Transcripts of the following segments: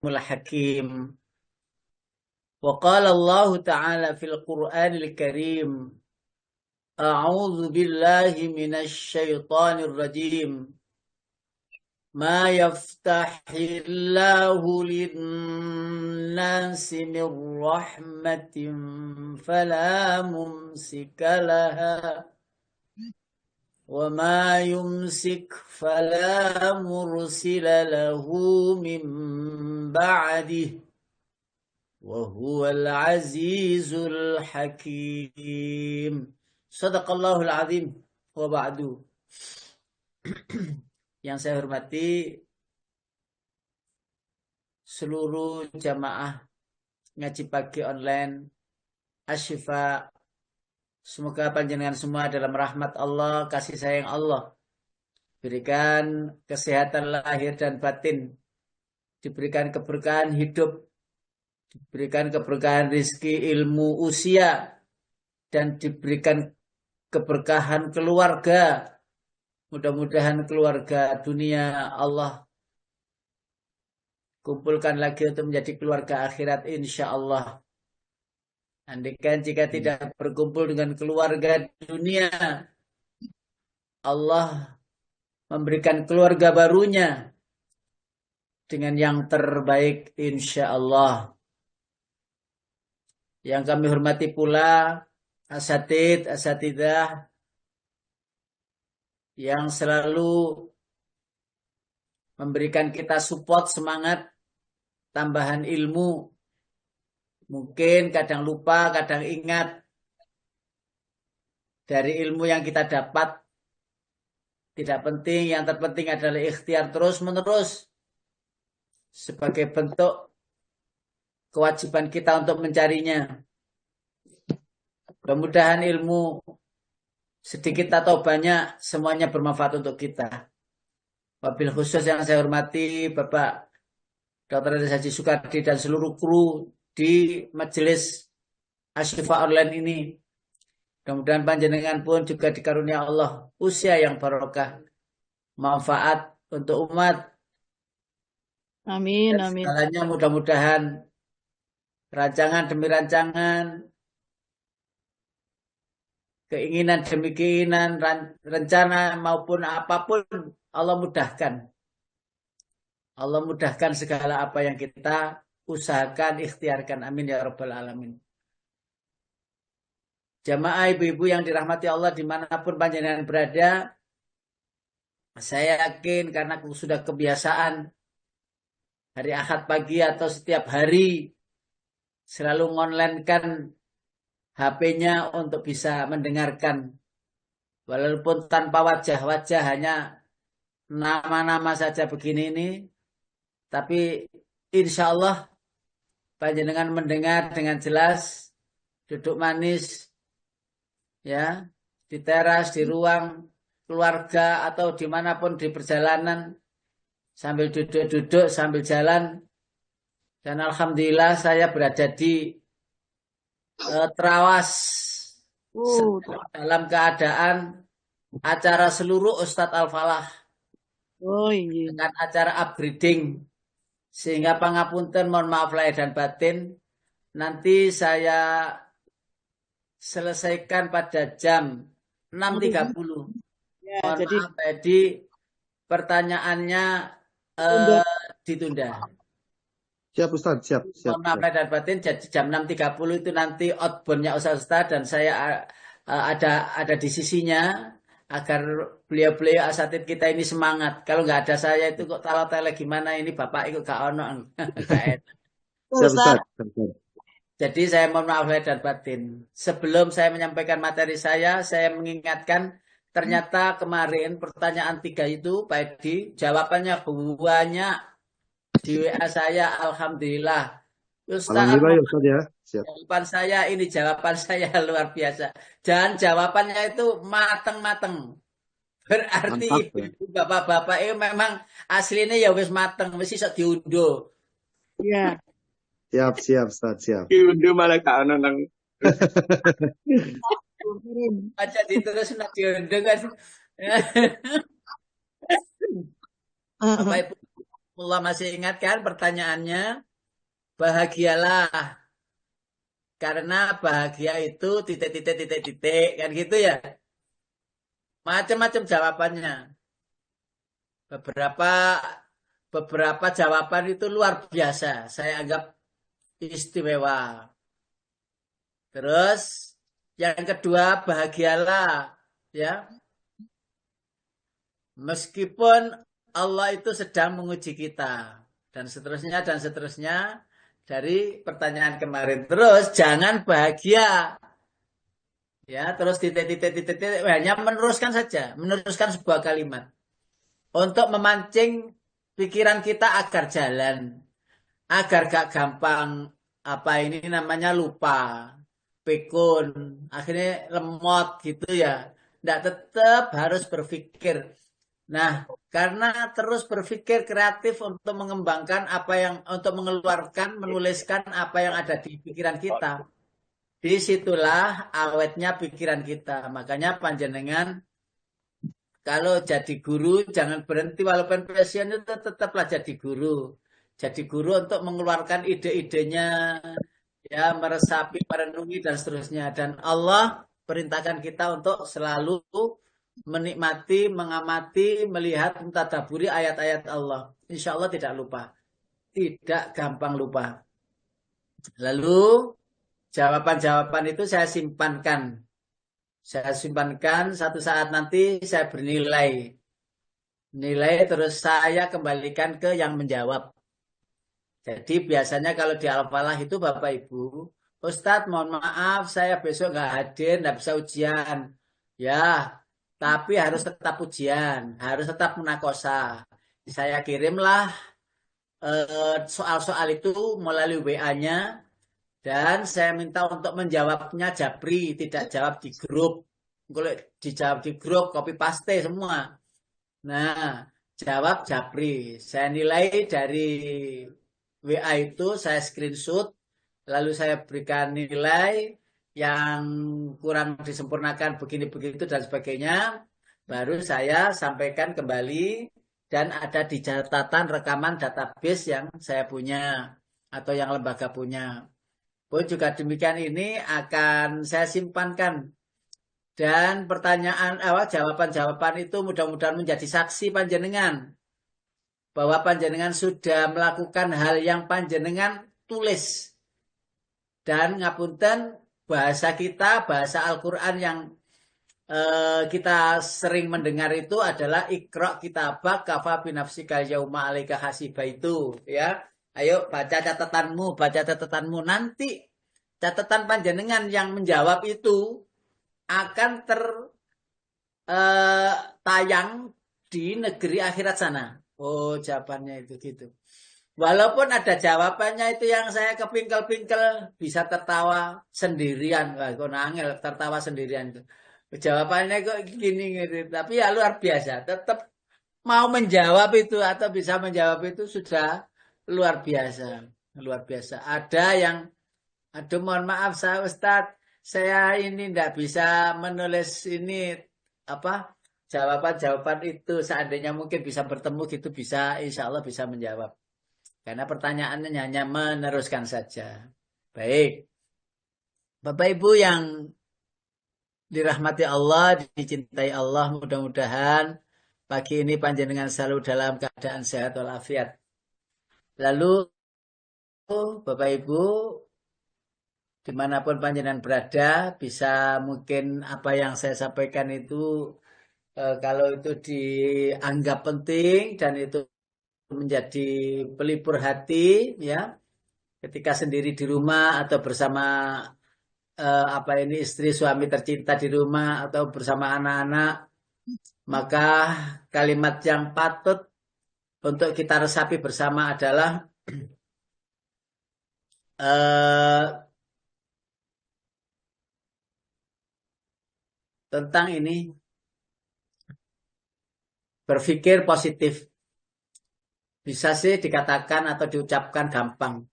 الحكيم وقال الله تعالى في القرآن الكريم أعوذ بالله من الشيطان الرجيم ما يفتح الله للناس من رحمة فلا ممسك لها وما يمسك فلا مرسل له من بعده وهو العزيز الحكيم صدق الله العظيم وبعد. Yang saya hormati seluruh jamaah ngaji pagi online Asy-Syifa, semoga panjenengan semua dalam rahmat Allah, kasih sayang Allah, berikan kesehatan lahir dan batin, diberikan keberkahan hidup, diberikan keberkahan rizki, ilmu, usia, dan diberikan keberkahan keluarga. Mudah-mudahan keluarga dunia Allah kumpulkan lagi untuk menjadi keluarga akhirat insya Allah. Andaikan jika tidak berkumpul dengan keluarga dunia, Allah memberikan keluarga barunya dengan yang terbaik insya Allah. Yang kami hormati pula asatidah yang selalu memberikan kita support, semangat, tambahan ilmu. Mungkin kadang lupa, kadang ingat dari ilmu yang kita dapat. Tidak penting, yang terpenting adalah ikhtiar terus-menerus sebagai bentuk kewajiban kita untuk mencarinya. Mudah-mudahan ilmu sedikit atau banyak semuanya bermanfaat untuk kita. Wabil khusus yang saya hormati Bapak Dr. Andes Haji Soekardi dan seluruh kru di majelis Asy-Syifa online ini. Mudah-mudahan panjenengan pun juga dikarunia Allah usia yang barokah, manfaat untuk umat. Amin, Dan amin. segalanya mudah-mudahan rancangan demi rancangan, keinginan demi keinginan, rencana maupun apapun Allah mudahkan. Allah mudahkan segala apa yang kita usahakan, ikhtiarkan. Amin ya rabbal alamin. Jamaah ibu-ibu yang dirahmati Allah dimanapun panjenengan berada, saya yakin karena sudah kebiasaan hari Ahad pagi atau setiap hari selalu ngonlinekan HP-nya untuk bisa mendengarkan. Walaupun tanpa wajah-wajah, hanya nama-nama saja begini ini. Tapi insya Allah panjenengan mendengar dengan jelas, duduk manis, ya, di teras, di ruang keluarga atau dimanapun di perjalanan, sambil duduk-duduk, sambil jalan. Dan alhamdulillah saya berada di Trawas dalam keadaan acara seluruh Ustadz Al-Falah. Dengan acara upgrading. Sehingga pangapunten, mohon maaf lahir dan batin. Nanti saya selesaikan pada jam 6.30. Mohon maaf tadi pertanyaannya ditunda. Siap Ustaz, siap. Mohon maaf lahir dan batin, jadi jam 6.30 itu nanti outbound-nya Ustaz dan saya ada di sisinya agar beliau-beliau asatid kita ini semangat. Kalau nggak ada saya itu kok tala-tala gimana ini Bapak ikut gak ono. Siap Ustaz. Jadi saya mohon maaf lahir dan batin. Sebelum saya menyampaikan materi saya mengingatkan ternyata kemarin pertanyaan 3 itu Pak Edi jawabannya banyak di WA saya. Alhamdulillah. Ustaz, alhamdulillah ya Ustaz ya. Siap. Jawaban saya luar biasa. Dan jawabannya itu mateng-mateng. Berarti bapak-bapak itu memang aslinya ya wis mateng, mesti sok diunduh. Iya. Siap Ustaz, siap. Diunduh malah gak ono nang. Aja diterus nak diunduh kan. Bapak Ibu Allah masih ingatkan pertanyaannya, bahagialah. Karena bahagia itu titik-titik, kan gitu ya. Macam-macam jawabannya. Beberapa beberapa jawaban itu luar biasa. Saya anggap istimewa. Terus yang kedua, bahagialah, ya. Meskipun Allah itu sedang menguji kita dan seterusnya dari pertanyaan kemarin. Terus jangan bahagia, ya. Terus titik, hanya meneruskan saja, meneruskan sebuah kalimat untuk memancing pikiran kita agar jalan, agar gak gampang apa ini namanya lupa, pikun, akhirnya lemot gitu ya. Tidak, tetap harus berpikir. Nah, karena terus berpikir kreatif untuk mengembangkan apa yang, untuk mengeluarkan, menuliskan apa yang ada di pikiran kita. Disitulah awetnya pikiran kita. Makanya panjenengan kalau jadi guru jangan berhenti walaupun passion itu tetaplah jadi guru. Jadi guru untuk mengeluarkan ide-idenya, ya meresapi, merenungi dan seterusnya. Dan Allah perintahkan kita untuk selalu menikmati, mengamati, melihat, mentadaburi ayat-ayat Allah. Insya Allah tidak lupa. Tidak gampang lupa. Lalu jawaban-jawaban itu saya simpankan. Saya simpankan, satu saat nanti saya bernilai. Nilai terus saya kembalikan ke yang menjawab. Jadi biasanya kalau di Al-Falah itu Bapak Ibu, Ustadz mohon maaf saya besok nggak hadir, nggak bisa ujian. Ya, tapi harus tetap ujian, harus tetap munakosa. Saya kirimlah soal-soal itu melalui WA-nya dan saya minta untuk menjawabnya Japri, tidak jawab di grup. Kalau dijawab di grup, copy paste semua. Nah, jawab Japri. Saya nilai dari WA itu, saya screenshot, lalu saya berikan nilai yang kurang disempurnakan begini-begitu dan sebagainya. Baru saya sampaikan kembali dan ada di catatan rekaman database yang saya punya atau yang lembaga punya. Pun juga demikian ini akan saya simpankan. Dan pertanyaan awal jawaban-jawaban itu mudah-mudahan menjadi saksi panjenengan bahwa panjenengan sudah melakukan hal yang panjenengan tulis. Dan ngapunten bahasa kita, bahasa Al-Quran yang kita sering mendengar itu adalah Iqra kitabak kafa binafsika yauma 'alaika hasiba itu, ya. Ayo baca catatanmu nanti catatan panjenengan yang menjawab itu akan tertayang di negeri akhirat sana. Oh, jawabannya itu gitu. Walaupun ada jawabannya itu yang saya kepingkel-pingkel bisa tertawa sendirian. Wah, kok nangil tertawa sendirian itu. Jawabannya kok gini gitu. Tapi ya luar biasa. Tetap mau menjawab itu atau bisa menjawab itu sudah luar biasa. Luar biasa. Ada yang, aduh mohon maaf saya Ustadz, saya ini tidak bisa menulis ini apa jawaban-jawaban itu. Seandainya mungkin bisa bertemu gitu bisa, insya Allah bisa menjawab. Karena pertanyaannya hanya meneruskan saja. Baik. Bapak Ibu yang dirahmati Allah, dicintai Allah, mudah-mudahan pagi ini panjenengan selalu dalam keadaan sehat walafiat. Lalu Bapak Ibu dimanapun panjenengan berada, bisa mungkin apa yang saya sampaikan itu kalau itu dianggap penting dan itu menjadi pelipur hati, ya, ketika sendiri di rumah atau bersama apa ini istri suami tercinta di rumah atau bersama anak-anak, maka kalimat yang patut untuk kita resapi bersama adalah tentang ini, berpikir positif. Bisa sih dikatakan atau diucapkan gampang.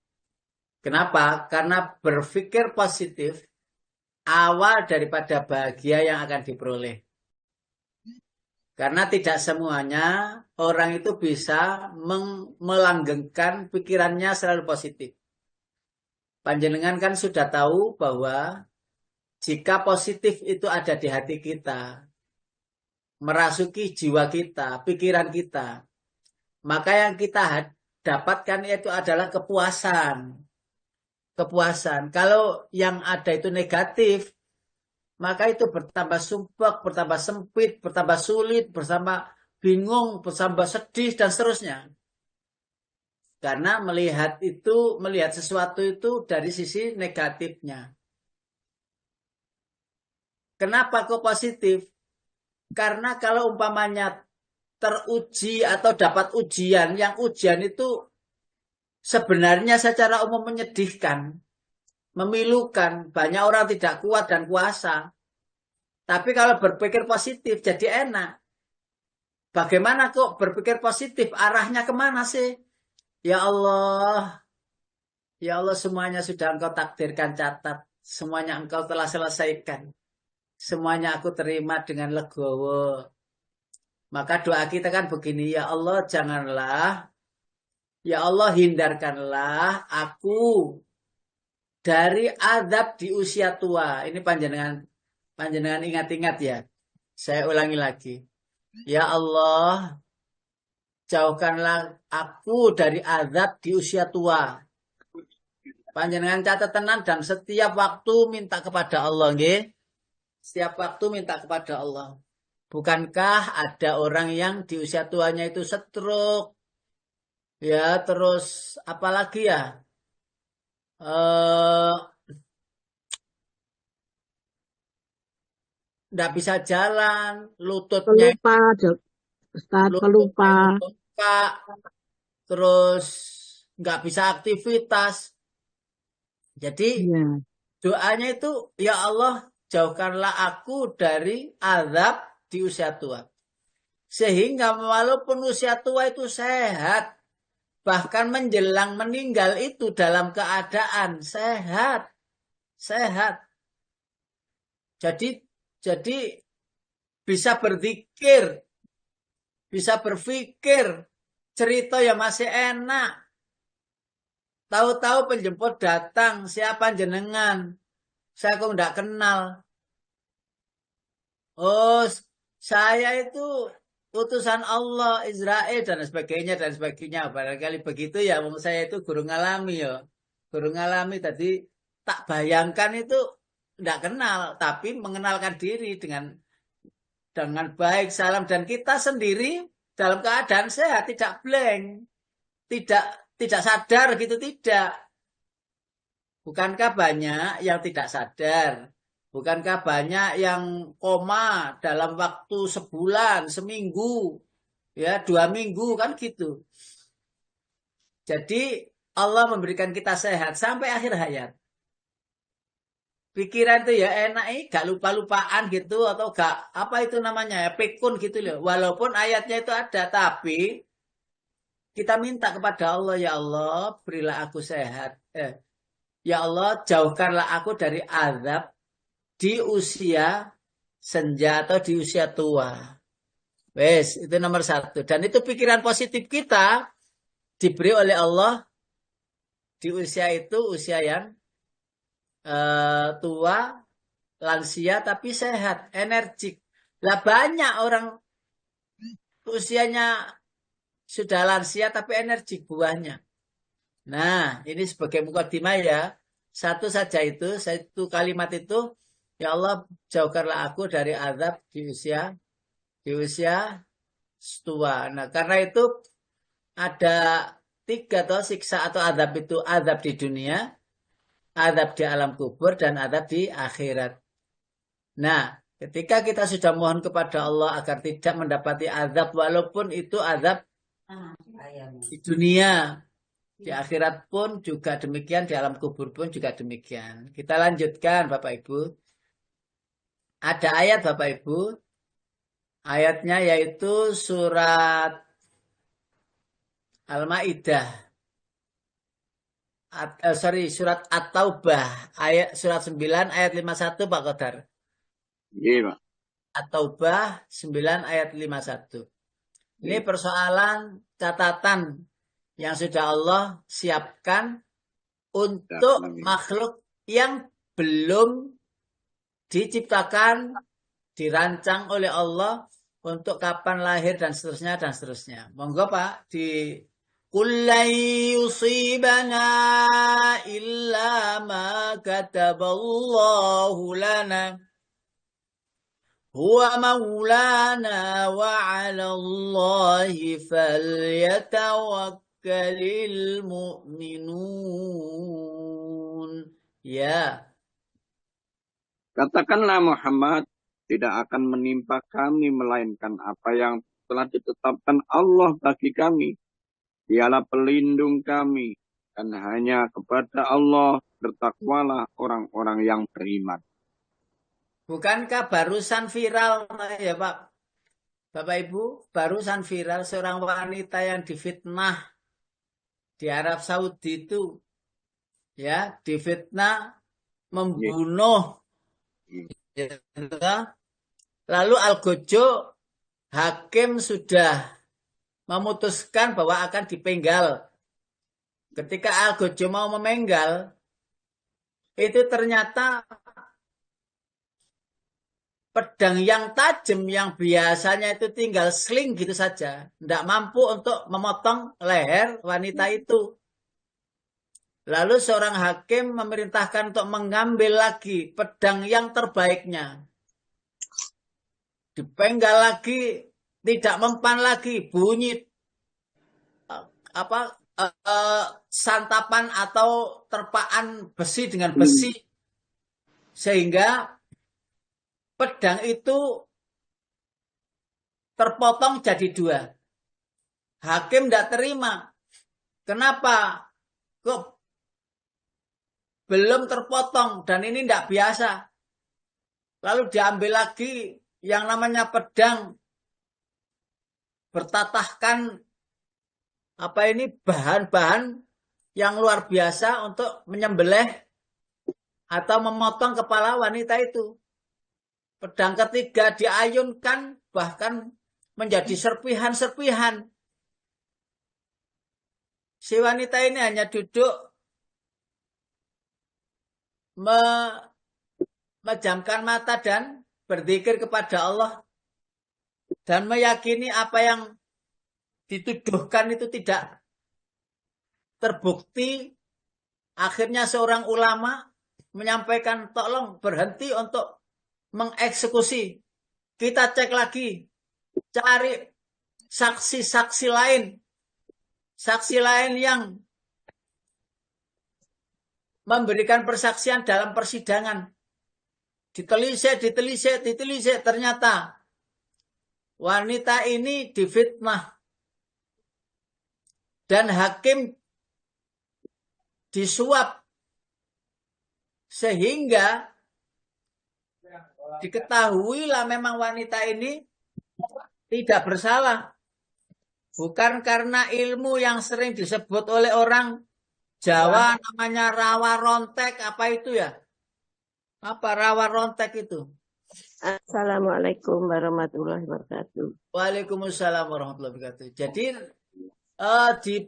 Kenapa? Karena berpikir positif awal daripada bahagia yang akan diperoleh. Karena tidak semuanya orang itu bisa melanggengkan pikirannya selalu positif. Panjenengan kan sudah tahu bahwa jika positif itu ada di hati kita, merasuki jiwa kita, pikiran kita, maka yang kita dapatkan itu adalah kepuasan. Kepuasan. Kalau yang ada itu negatif, maka itu bertambah sumpek, bertambah sempit, bertambah sulit, bertambah bingung, bertambah sedih, dan seterusnya. Karena melihat sesuatu itu dari sisi negatifnya. Kenapa kok positif? Karena kalau umpamanya teruji atau dapat ujian, yang ujian itu sebenarnya secara umum menyedihkan, memilukan, banyak orang tidak kuat dan kuasa. Tapi kalau berpikir positif jadi enak. Bagaimana kok berpikir positif? Arahnya kemana sih? Ya Allah, ya Allah semuanya sudah Engkau takdirkan catat. Semuanya Engkau telah selesaikan. Semuanya aku terima dengan legowo. Maka doa kita kan begini, ya Allah ya Allah hindarkanlah aku dari azab di usia tua. Ini panjenengan ingat-ingat ya. Saya ulangi lagi. Ya Allah, jauhkanlah aku dari azab di usia tua. Panjenengan catat tenan dan setiap waktu minta kepada Allah, nggih. Setiap waktu minta kepada Allah. Bukankah ada orang yang di usia tuanya itu stroke, ya terus apalagi ya, nggak bisa jalan, lututnya Pelupa, Ustaz, pelupa. itu bengkak, terus nggak bisa aktivitas. Jadi Ya. doanya itu, ya Allah jauhkanlah aku dari azab di usia tua. Sehingga walaupun usia tua itu sehat, bahkan menjelang meninggal itu dalam keadaan sehat. Sehat. Jadi bisa berzikir, bisa berpikir, cerita ya masih enak. Tahu-tahu penjemput datang, siapa jenengan? Saya kok nggak kenal. Oh, saya itu utusan Allah, Israel dan sebagainya dan sebagainya. Barangkali begitu ya, wong saya itu guru ngalami ya. Guru ngalami tadi tak bayangkan itu nggak kenal, tapi mengenalkan diri dengan baik, salam, dan kita sendiri dalam keadaan sehat, tidak blank, tidak tidak sadar gitu, tidak. Bukankah banyak yang tidak sadar? Bukankah banyak yang koma dalam waktu sebulan, seminggu, ya 2 minggu kan gitu. Jadi Allah memberikan kita sehat sampai akhir hayat. Pikiran itu ya enak, gak lupa-lupaan gitu atau gak apa itu namanya ya pikun gitu loh. Walaupun ayatnya itu ada, tapi kita minta kepada Allah, ya Allah berilah aku sehat. Ya Allah jauhkanlah aku dari azab di usia senja atau di usia tua. Wes, itu nomor 1. Dan itu pikiran positif kita diberi oleh Allah di usia itu, usia yang tua, lansia tapi sehat, energik. Lah banyak orang usianya sudah lansia tapi energik buahnya. Nah, ini sebagai mukadimah ya. Satu saja itu, satu kalimat itu, ya Allah jauhkanlah aku dari azab di usia tua. Nah, karena itu ada 3 toh siksa atau azab itu, azab di dunia, azab di alam kubur, dan azab di akhirat. Nah, ketika kita sudah mohon kepada Allah agar tidak mendapati azab, walaupun itu azab di dunia, di akhirat pun juga demikian, di alam kubur pun juga demikian. Kita lanjutkan Bapak Ibu. Ada ayat Bapak Ibu. Ayatnya yaitu surat Al-Maidah. Surat At-Taubah. Surat 9 ayat 51 Pak Qadar. Iya, Pak. At-Taubah 9 ayat 51. Ini persoalan catatan yang sudah Allah siapkan untuk makhluk yang belum diciptakan, dirancang oleh Allah untuk kapan lahir dan seterusnya dan seterusnya. Monggo Pak di kullai yusibana illa ma kataballahu lana huwa maulana wa 'ala Allahi falyatawakkalul mu'minun. Ya. Katakanlah Muhammad, tidak akan menimpa kami melainkan apa yang telah ditetapkan Allah bagi kami. Dialah pelindung kami, dan hanya kepada Allah bertakwalah orang-orang yang beriman. Bukankah barusan viral ya Pak? Bapak Ibu, barusan viral seorang wanita yang difitnah di Arab Saudi itu. Ya, difitnah membunuh. Ya. Lalu Algojo, hakim sudah memutuskan bahwa akan dipenggal. Ketika Algojo mau memenggal, itu ternyata pedang yang tajam yang biasanya itu tinggal sling gitu saja. Tidak mampu untuk memotong leher wanita itu. Lalu seorang hakim memerintahkan untuk mengambil lagi pedang yang terbaiknya. Dipenggal lagi, tidak mempan lagi, bunyi santapan atau terpaan besi dengan besi. Sehingga pedang itu terpotong jadi dua. Hakim tidak terima. Kenapa? Kok belum terpotong dan ini tidak biasa. Lalu diambil lagi yang namanya pedang bertatahkan bahan-bahan yang luar biasa untuk menyembelih atau memotong kepala wanita itu. Pedang ketiga diayunkan bahkan menjadi serpihan-serpihan. Si wanita ini hanya duduk memejamkan mata dan berzikir kepada Allah dan meyakini apa yang dituduhkan itu tidak terbukti. Akhirnya seorang ulama menyampaikan, tolong berhenti untuk mengeksekusi. Kita cek lagi, cari saksi-saksi lain. Saksi lain yang memberikan persaksian dalam persidangan. Ditelisik. Ternyata wanita ini difitnah. Dan hakim disuap. Sehingga diketahuilah memang wanita ini tidak bersalah. Bukan karena ilmu yang sering disebut oleh orang Jawa namanya rawa rontek, apa itu ya? Apa rawa rontek itu? Assalamualaikum warahmatullahi wabarakatuh. Waalaikumsalam warahmatullahi wabarakatuh. Jadi di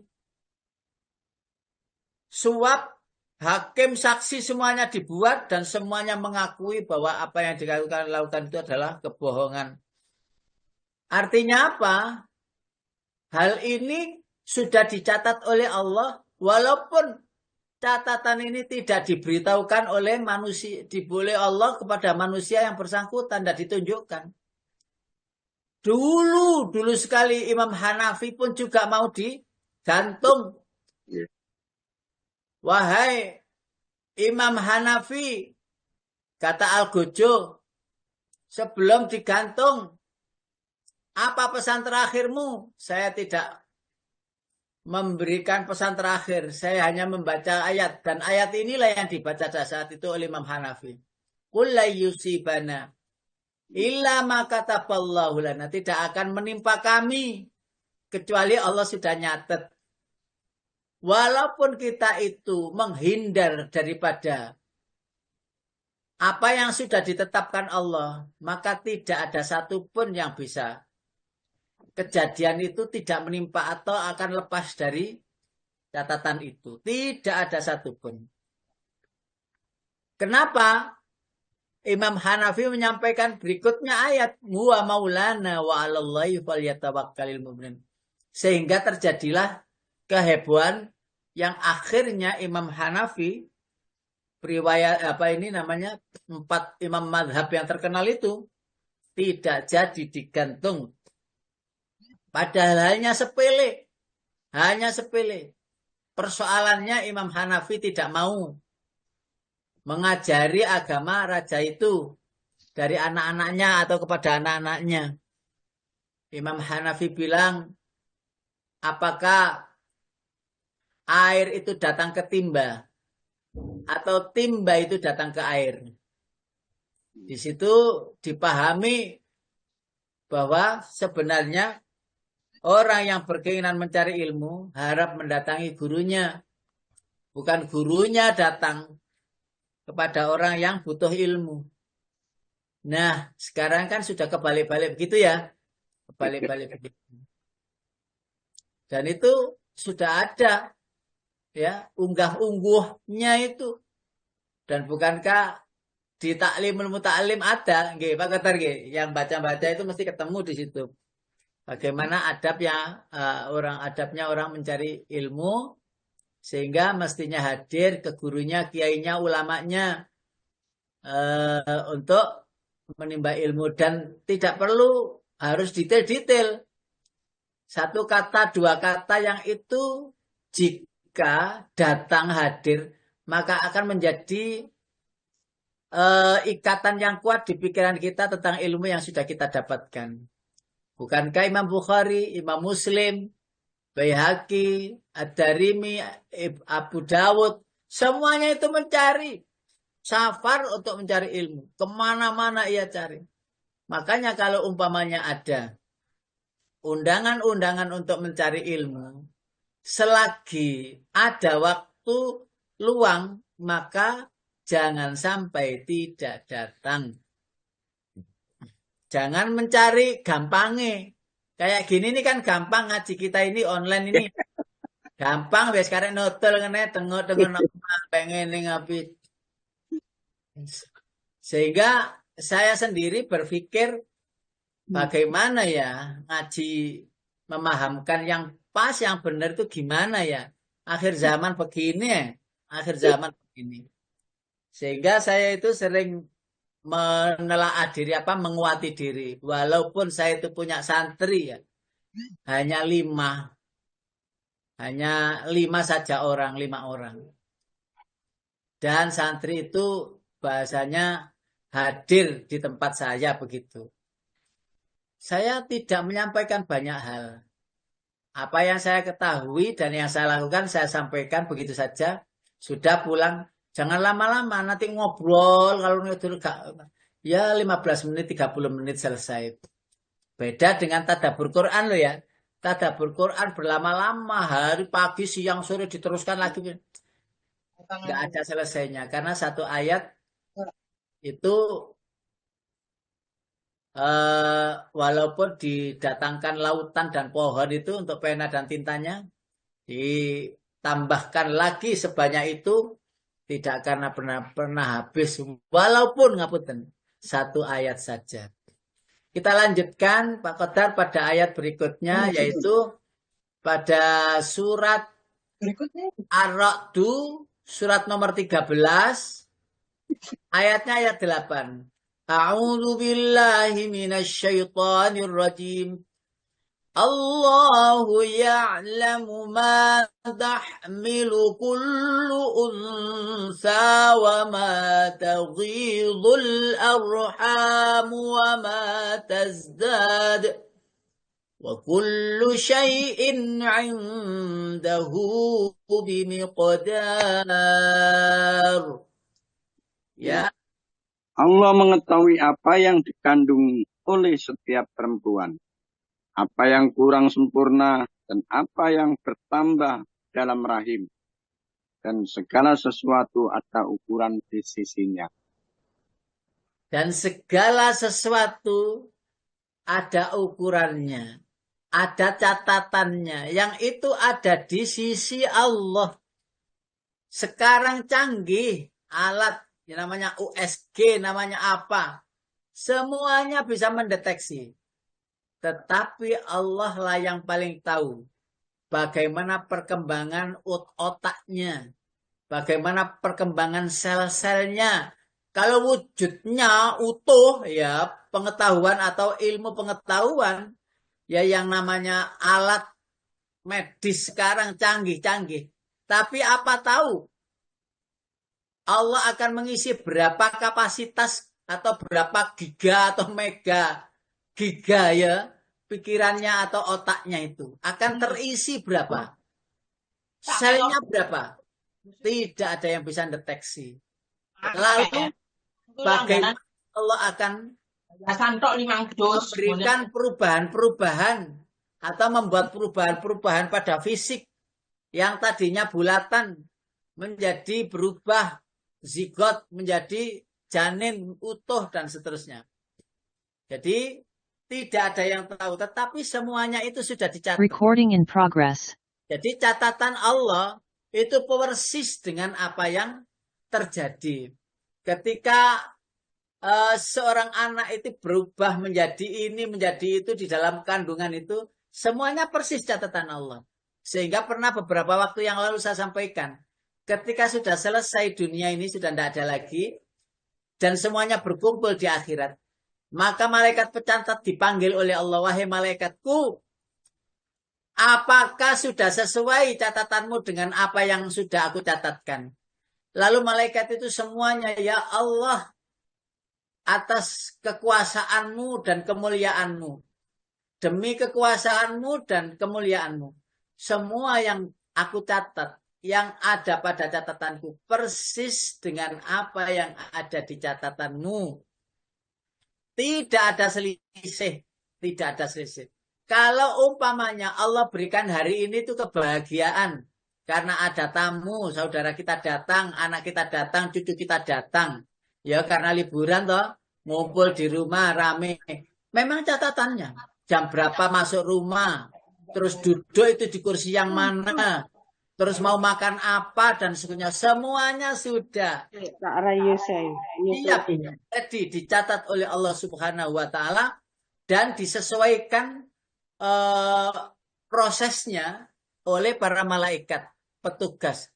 suap hakim saksi semuanya dibuat dan semuanya mengakui bahwa apa yang dilakukan itu adalah kebohongan. Artinya apa? Hal ini sudah dicatat oleh Allah. Walaupun catatan ini tidak diberitahukan oleh manusia, diboleh Allah kepada manusia yang bersangkutan, tidak ditunjukkan. Dulu sekali Imam Hanafi pun juga mau digantung. Wahai Imam Hanafi, kata Algojo, sebelum digantung, apa pesan terakhirmu? Saya tidak memberikan pesan terakhir. Saya hanya membaca ayat. Dan ayat inilah yang dibaca saat itu oleh Imam Hanafi. Qul la yusibana illa ma kataballahu lana. Tidak akan menimpa kami kecuali Allah sudah nyatet. Walaupun kita itu menghindar daripada apa yang sudah ditetapkan Allah, maka tidak ada satupun yang bisa. Kejadian itu tidak menimpa atau akan lepas dari catatan itu. Tidak ada satupun. Kenapa? Imam Hanafi menyampaikan berikutnya ayat huwa maulana wa 'alallahi falyatawakkalul mu'minun. Sehingga terjadilah kehebohan yang akhirnya Imam Hanafi riwayat apa ini namanya 4 imam madhab yang terkenal itu tidak jadi digantung. Padahal hanya sepele. Hanya sepele. Persoalannya Imam Hanafi tidak mau mengajari agama raja itu dari anak-anaknya atau kepada anak-anaknya. Imam Hanafi bilang, apakah air itu datang ke timba atau timba itu datang ke air? Di situ dipahami bahwa sebenarnya orang yang berkeinginan mencari ilmu harap mendatangi gurunya. Bukan gurunya datang kepada orang yang butuh ilmu. Nah, sekarang kan sudah kebalik-balik begitu ya. Kebalik-balik begitu. Dan itu sudah ada ya, unggah-ungguhnya itu. Dan bukankah di taklimul muta'alim ada, nggih, Pak Ketar nggih, yang baca-baca itu mesti ketemu di situ. Bagaimana adabnya orang mencari ilmu sehingga mestinya hadir ke gurunya, kiainya, ulamanya untuk menimba ilmu dan tidak perlu harus detail-detail. Satu kata, dua kata yang itu jika datang hadir maka akan menjadi ikatan yang kuat di pikiran kita tentang ilmu yang sudah kita dapatkan. Bukankah Imam Bukhari, Imam Muslim, Baihaqi, Ad-Darimi, Abu Dawud, semuanya itu mencari safar untuk mencari ilmu. Kemana-mana ia cari. Makanya kalau umpamanya ada undangan-undangan untuk mencari ilmu, selagi ada waktu luang, maka jangan sampai tidak datang. Jangan mencari gampangnya. Kayak gini nih kan gampang ngaji kita ini online ini. Gampang wes karek notol ngene tengok-tengok pengen ngapi. Sehingga saya sendiri berpikir bagaimana ya ngaji memahamkan yang pas yang benar itu gimana ya. Akhir zaman begini ya. Akhir zaman begini. Sehingga saya itu sering menelaah diri menguati diri walaupun saya itu punya santri ya hanya 5 saja orang 5 orang dan santri itu bahasanya hadir di tempat saya begitu. Saya tidak menyampaikan banyak hal, apa yang saya ketahui dan yang saya lakukan saya sampaikan begitu saja, sudah pulang. Jangan lama-lama, nanti ngobrol, kalau ya 15 menit, 30 menit selesai. Beda dengan tadabbur Quran loh ya. Tadabbur Quran berlama-lama, hari, pagi, siang, sore diteruskan lagi. Nggak ada selesainya, karena satu ayat itu walaupun didatangkan lautan dan pohon itu untuk pena dan tintanya, ditambahkan lagi sebanyak itu, tidak karena pernah habis walaupun ngapunten satu ayat saja. Kita lanjutkan Pak Qadar pada ayat berikutnya yaitu pada surat Ar-Ra'du surat nomor 13 ayatnya ayat 8. A'udzu billahi minasyaitonir rajim. Allahu ya'lamu ma tahmilu kullu unsa wa ma taghidul arham wa ma tazdad wa kullu syai'in 'indahu bimiqdar. Ya, Allah mengetahui apa yang dikandung oleh setiap perempuan, apa yang kurang sempurna, dan apa yang bertambah dalam rahim. Dan segala sesuatu ada ukuran di sisinya. Dan segala sesuatu ada ukurannya, ada catatannya, yang itu ada di sisi Allah. Sekarang canggih alat, yang namanya USG, namanya apa, semuanya bisa mendeteksi. Tetapi Allah lah yang paling tahu bagaimana perkembangan otaknya, bagaimana perkembangan sel-selnya. Kalau wujudnya utuh, ya pengetahuan atau ilmu pengetahuan, ya yang namanya alat medis sekarang canggih-canggih. Tapi apa tahu Allah akan mengisi berapa kapasitas atau berapa giga atau mega giga ya pikirannya atau otaknya itu akan terisi berapa, selnya berapa, tidak ada yang bisa deteksi. Lalu bagaimana Allah akan memberikan perubahan-perubahan atau membuat perubahan-perubahan pada fisik yang tadinya bulatan menjadi berubah zigot menjadi janin utuh dan seterusnya. Jadi tidak ada yang tahu, tetapi semuanya itu sudah dicatat. Recording in progress. Jadi catatan Allah itu persis dengan apa yang terjadi. Ketika seorang anak itu berubah menjadi ini, menjadi itu di dalam kandungan itu, semuanya persis catatan Allah. Sehingga pernah beberapa waktu yang lalu saya sampaikan, ketika sudah selesai dunia ini, sudah tidak ada lagi, dan semuanya berkumpul di akhirat, maka malaikat pencatat dipanggil oleh Allah, wahai malaikatku, apakah sudah sesuai catatanmu dengan apa yang sudah aku catatkan? Lalu malaikat itu semuanya, ya Allah, atas kekuasaanmu dan kemuliaanmu, demi kekuasaanmu dan kemuliaanmu, semua yang aku catat, yang ada pada catatanku, persis dengan apa yang ada di catatanmu. Tidak ada selisih, tidak ada selisih. Kalau umpamanya Allah berikan hari ini itu kebahagiaan, karena ada tamu, saudara kita datang, anak kita datang, cucu kita datang. Ya karena liburan toh, ngumpul di rumah rame. Memang catatannya, jam berapa masuk rumah, terus duduk itu di kursi yang mana, terus mau makan apa dan sebagainya, semuanya sudah siap, jadi dicatat oleh Allah Subhanahu wa Ta'ala dan disesuaikan prosesnya oleh para malaikat petugas.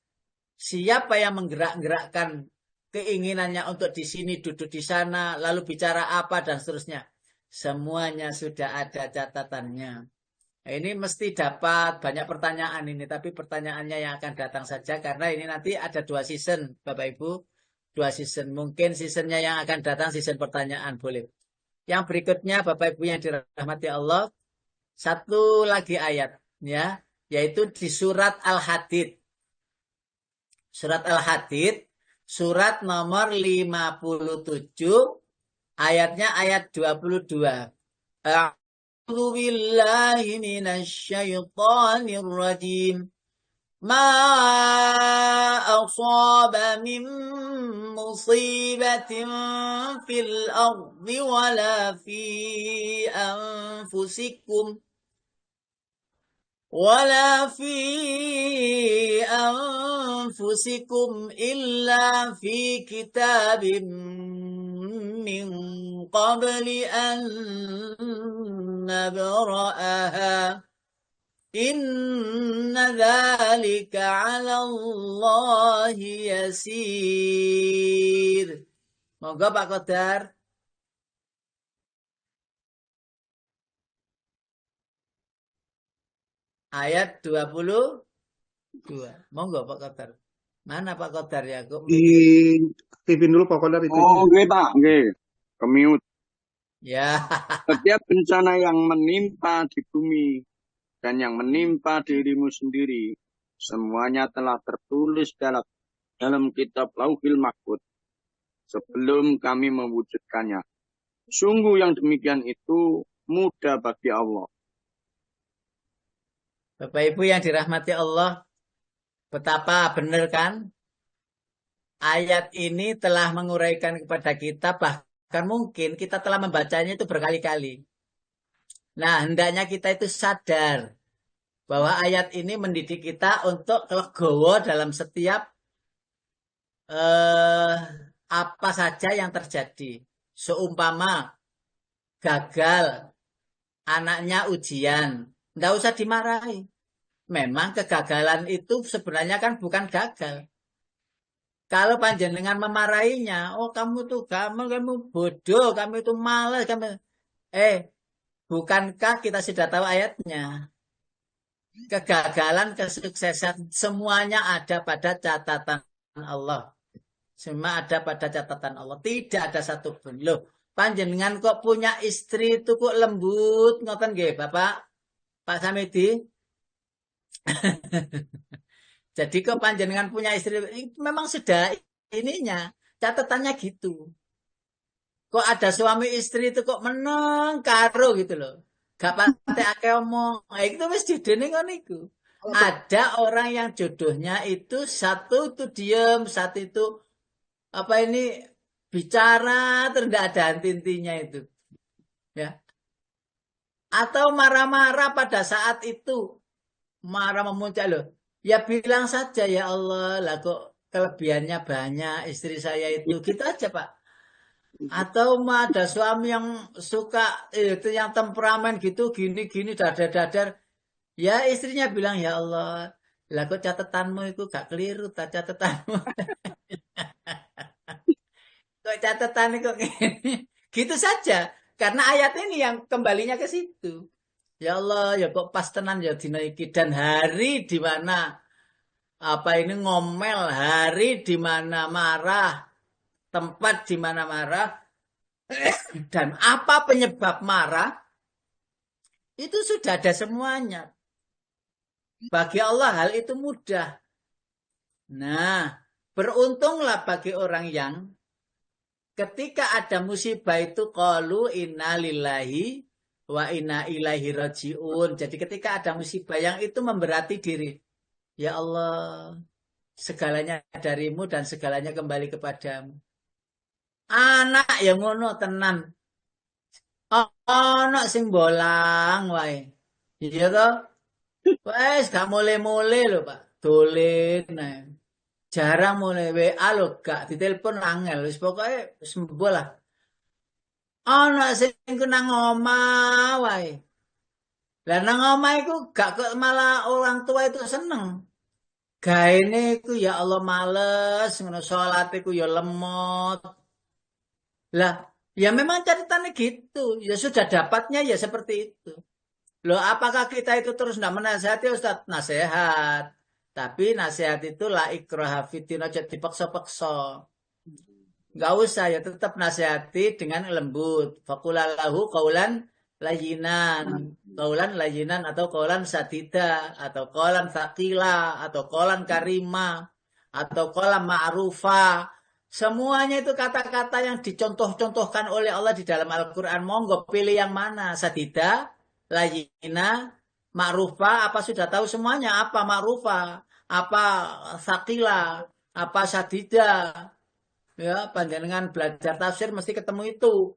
Siapa yang menggerak-gerakkan keinginannya untuk di sini, duduk di sana, lalu bicara apa dan seterusnya, semuanya sudah ada catatannya. Ini mesti dapat banyak pertanyaan ini, tapi pertanyaannya yang akan datang saja karena ini nanti ada 2 season, Bapak Ibu, 2 season. Mungkin seasonnya yang akan datang season pertanyaan, boleh. Yang berikutnya Bapak Ibu yang dirahmati Allah, satu lagi ayat, ya, yaitu di surat Al-Hadid. Surat Al-Hadid, surat nomor 57, ayatnya ayat 22. A'udzu billahi minasyaitonir rajim. Ma asaba min musibatin fil ardi wala fi anfusikum illa fi kitabim min qabli an nabra'aha. Inna dzalika 'ala Allahi yasir. Monggo Pak Qadar. Ayat 22. Monggo Pak Qadar. Mana Pak Qadar ya? Kok Diaktifin dulu Pak Kodar itu. Oh, nggih Pak, nggih. Kemiut. ya. Setiap bencana yang menimpa di bumi dan yang menimpa dirimu sendiri, semuanya telah tertulis dalam kitab Lauhil Mahfuz sebelum kami mewujudkannya. Sungguh yang demikian itu mudah bagi Allah. Bapak Ibu yang dirahmati Allah, betapa benar kan? Ayat ini telah menguraikan kepada kita bahkan Kan mungkin kita telah membacanya itu berkali-kali. Nah, hendaknya kita itu sadar bahwa ayat ini mendidik kita untuk legowo dalam setiap eh, apa saja yang terjadi. Seumpama gagal, anaknya ujian, nggak usah dimarahi. Memang kegagalan itu sebenarnya kan bukan gagal. Kalau panjenengan memarahinya, oh kamu bodoh, kamu itu malas, kamu. Bukankah kita sudah tahu ayatnya? Kegagalan, kesuksesan, semuanya ada pada catatan Allah. Semua ada pada catatan Allah. Tidak ada satupun. Loh, panjenengan kok punya istri itu kok lembut, ngoten nggih, Bapak? Pak Samidi? Jadi kok panjenengan punya istri, memang sudah ininya, catatannya gitu. Kok ada suami istri itu kok meneng karo gitu loh. Gak patek akeh omong. Itu wis didene ngono iku. Ada orang yang jodohnya itu satu itu diem, satu itu apa ini bicara terus tidak ada henti-hentinya itu. Ya. Atau marah-marah pada saat itu. Marah memuncak loh. Ya bilang saja ya Allah, lah kok kelebihannya banyak istri saya itu. Gitu aja, Pak. Atau ada suami yang suka itu yang temperamen gitu gini-gini dadar-dadar. Ya istrinya bilang ya Allah, lah kok catatanmu itu gak keliru tak catatanmu. Kok catatan kok gini. Gitu saja. Karena ayat ini yang kembalinya ke situ. Ya Allah, ya kok pas tenan ya dina iki dan hari di mana apa ini ngomel, hari di mana marah, tempat di mana marah dan apa penyebab marah itu sudah ada semuanya. Bagi Allah hal itu mudah. Nah, beruntunglah bagi orang yang ketika ada musibah itu qalu inna lillahi wa inna ilaihi rajiun. Jadi ketika ada musibah yang itu memberati diri. Ya Allah, segalanya darimu dan segalanya kembali kepadamu. Anak yang ngono tenan. Ono sing bolang wae. Iya toh? Wes gak mulai-mulai lho, Pak. Dolen ae. Jarang mulai WA lho, gak ditelepon angel. Wis pokoke sembuh lah. Ono sing nang omah wae. Lah nang omah iku gak kok malah orang tua itu seneng. Gaene iku ya Allah males, ngono salat iku ya lemot. Lah, ya memang catatannya gitu. Ya sudah dapatnya ya seperti itu. Loh, apakah kita itu terus tidak menasehati Ustaz? Nasihat. Tapi nasihat itu la ikraha fiddin, aja dipaksa-paksa. Gak usah ya tetap nasihati dengan lembut. Faqulalahu qaulan layyinan. Qaulan layyinan atau qaulan sadida atau qaulan thaqila atau qaulan karima atau qaulan ma'rufa. Semuanya itu kata-kata yang dicontoh-contohkan oleh Allah di dalam Al-Quran. Monggo pilih yang mana? Sadida, layyina, ma'rufa, apa sudah tahu semuanya? Apa ma'rufa? Apa thaqila? Apa sadida? Ya, panjenengan belajar tafsir mesti ketemu itu.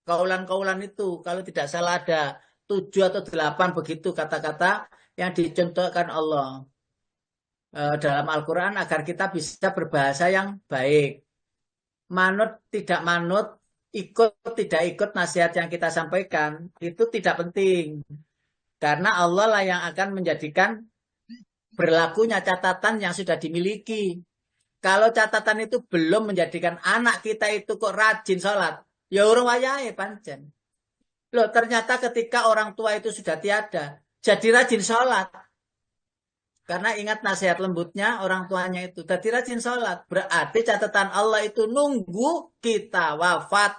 Kaulan-kaulan itu. Kalau tidak salah ada 7 atau 8 begitu kata-kata yang dicontohkan Allah dalam Al-Quran agar kita bisa berbahasa yang baik. Manut, tidak manut, ikut, tidak ikut nasihat yang kita sampaikan, itu tidak penting. Karena Allah lah yang akan menjadikan berlakunya catatan yang sudah dimiliki. Kalau catatan itu belum menjadikan anak kita itu kok rajin sholat, ya urung wayahe pancen. Loh, ternyata ketika orang tua itu sudah tiada, jadi rajin sholat. Karena ingat nasihat lembutnya orang tuanya itu. Jadi rajin sholat. Berarti catatan Allah itu nunggu kita wafat.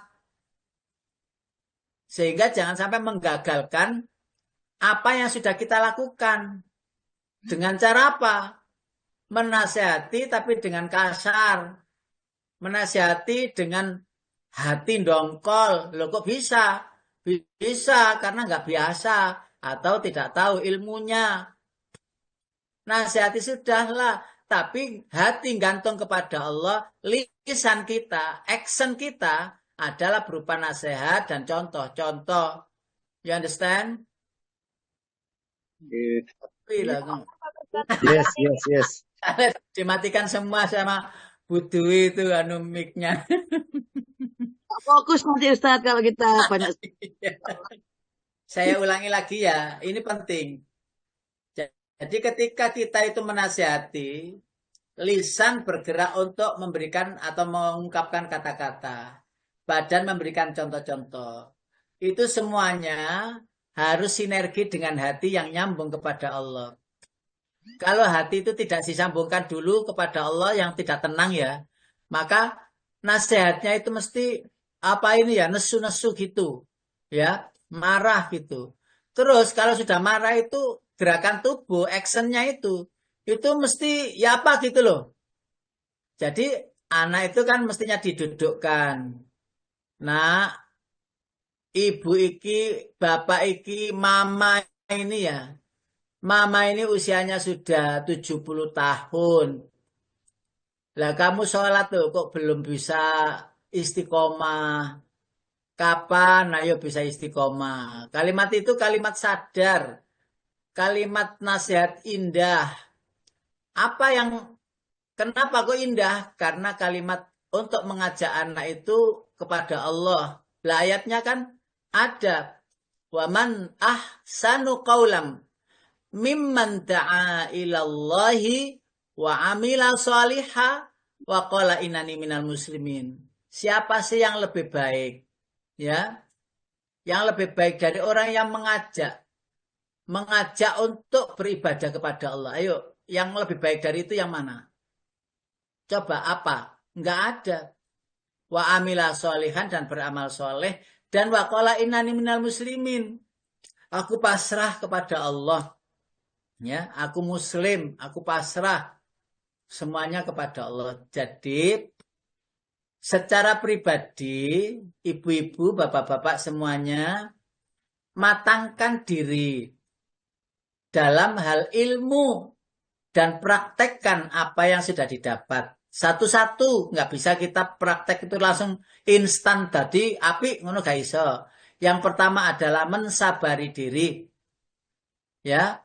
Sehingga jangan sampai menggagalkan apa yang sudah kita lakukan. Dengan cara apa? Menasihati tapi dengan kasar. Menasihati dengan hati dongkol. Loh kok bisa? Bisa karena nggak biasa. Atau tidak tahu ilmunya. Nasihati sudahlah. Tapi hati gantung kepada Allah. Lisan kita, action kita adalah berupa nasihat dan contoh-contoh. You understand? Yes. Yes, yes, yes. Dimatikan semua sama Bu Dwi itu anu mic-nya. Fokus nanti Ustadz kalau kita banyak. Saya ulangi lagi ya, ini penting. Jadi ketika kita itu menasihati, lisan bergerak untuk memberikan atau mengungkapkan kata-kata. Badan memberikan contoh-contoh. Itu semuanya harus sinergi dengan hati yang nyambung kepada Allah. Kalau hati itu tidak disambungkan dulu kepada Allah yang tidak tenang ya, maka nasihatnya itu mesti apa ini ya, nesu-nesu gitu. Ya, marah gitu. Terus kalau sudah marah itu gerakan tubuh, actionnya itu mesti ya apa gitu loh. Jadi anak itu kan mestinya didudukkan. Nah, ibu iki, bapak iki, mama ini ya. Mama ini usianya sudah 70 tahun. Lah kamu sholat tuh kok belum bisa istiqomah. Kapan ayo bisa istiqomah? Kalimat itu kalimat sadar. Kalimat nasihat indah. Apa yang kenapa kok indah? Karena kalimat untuk mengajak anak itu kepada Allah. Lah ayatnya kan ada. Waman ahsanu qaulam mimman da'a ilallahi wa amila shaliha wa qala innani minal muslimin. Siapa sih yang lebih baik? Ya, yang lebih baik dari orang yang mengajak untuk beribadah kepada Allah. Ayo, yang lebih baik dari itu yang mana? Coba apa? Enggak ada. Wa amila sholihan dan beramal soleh dan wa qala innani minal muslimin. Aku pasrah kepada Allah. Ya, aku muslim, aku pasrah semuanya kepada Allah. Jadi secara pribadi, ibu-ibu, bapak-bapak semuanya matangkan diri dalam hal ilmu dan praktekkan apa yang sudah didapat. Satu-satu, nggak bisa kita praktek itu langsung instan tadi, api ngono gak iso. Yang pertama adalah mensabari diri. Ya.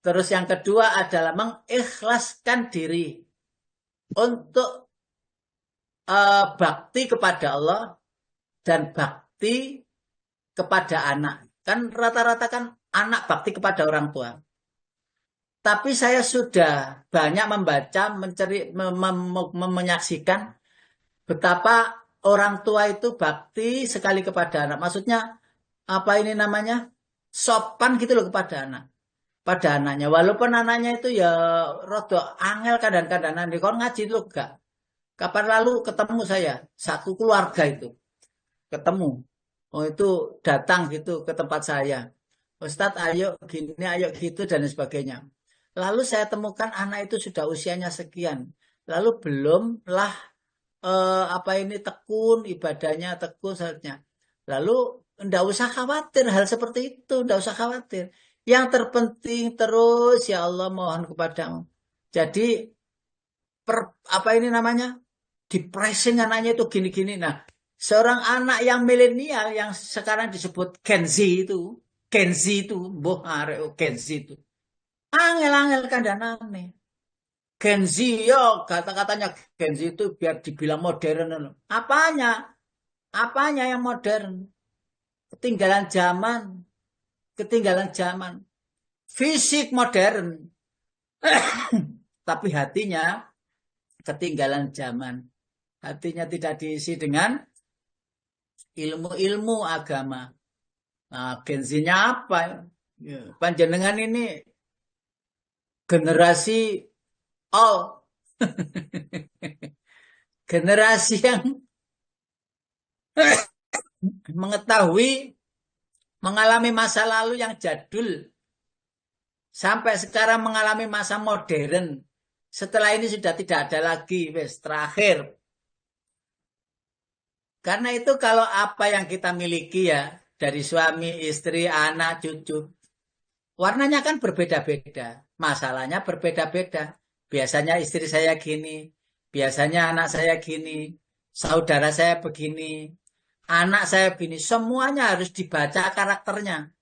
Terus yang kedua adalah mengikhlaskan diri untuk bakti kepada Allah dan bakti kepada anak. Kan rata-rata kan anak bakti kepada orang tua. Tapi saya sudah banyak membaca, menyaksikan betapa orang tua itu bakti sekali kepada anak. Maksudnya apa ini namanya? Sopan gitu loh kepada anak. Pada anaknya. Walaupun anaknya itu ya rada angel kadang-kadang. Nanti kalau ngaji itu enggak. Kapan lalu ketemu saya, satu keluarga itu ketemu. Oh itu datang gitu ke tempat saya. Ustadz ayo gini, ayo gitu dan sebagainya. Lalu saya temukan anak itu sudah usianya sekian. Lalu belumlah apa ini tekun, ibadahnya tekun saatnya. Lalu enggak usah khawatir hal seperti itu, enggak usah khawatir. Yang terpenting terus ya Allah mohon kepadamu. Jadi apa ini namanya? Depressing anaknya itu gini-gini. Nah, seorang anak yang milenial yang sekarang disebut Gen Z itu, boh arek Gen Z itu. Angel-angel kandanane. Gen Z yo kata-katanya Gen Z itu biar dibilang modern. Apanya? Apanya yang modern? Ketinggalan zaman. Ketinggalan zaman. Fisik modern. Tapi hatinya ketinggalan zaman. Hatinya tidak diisi dengan ilmu-ilmu agama. Nah, gensinya apa? Ya, panjenengan ini generasi all. Generasi yang mengetahui, mengalami masa lalu yang jadul. Sampai sekarang mengalami masa modern. Setelah ini sudah tidak ada lagi, wes terakhir. Karena itu kalau apa yang kita miliki ya, dari suami, istri, anak, cucu, warnanya kan berbeda-beda. Masalahnya berbeda-beda. Biasanya istri saya gini, biasanya anak saya gini, saudara saya begini. anak saya begini, semuanya harus dibaca karakternya.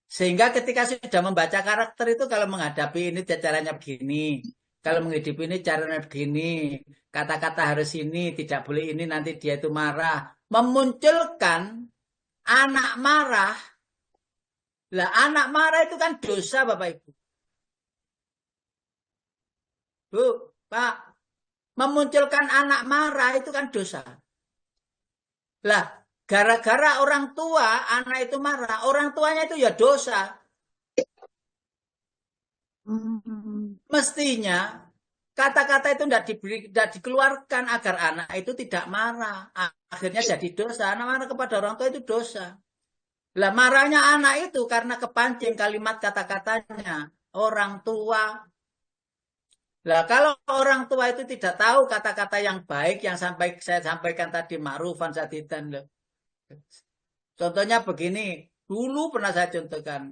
Sehingga ketika sudah membaca karakter itu kalau menghadapi ini caranya begini. Kalau menghadapi ini caranya begini. Kata-kata harus ini, tidak boleh ini, nanti dia itu marah. Memunculkan anak marah. Lah anak marah itu kan dosa Bapak Ibu. Bu, Pak. Memunculkan anak marah itu kan dosa. Lah, gara-gara orang tua, anak itu marah. Orang tuanya itu ya dosa. Mestinya kata-kata itu tidak dikeluarkan agar anak itu tidak marah. Akhirnya jadi dosa. Anak marah kepada orang tua itu dosa. Lah marahnya anak itu karena kepancing kalimat kata-katanya. Orang tua. Lah kalau orang tua itu tidak tahu kata-kata yang baik yang saya sampaikan tadi ma'rufan sadidan. Contohnya begini. Dulu pernah saya contohkan.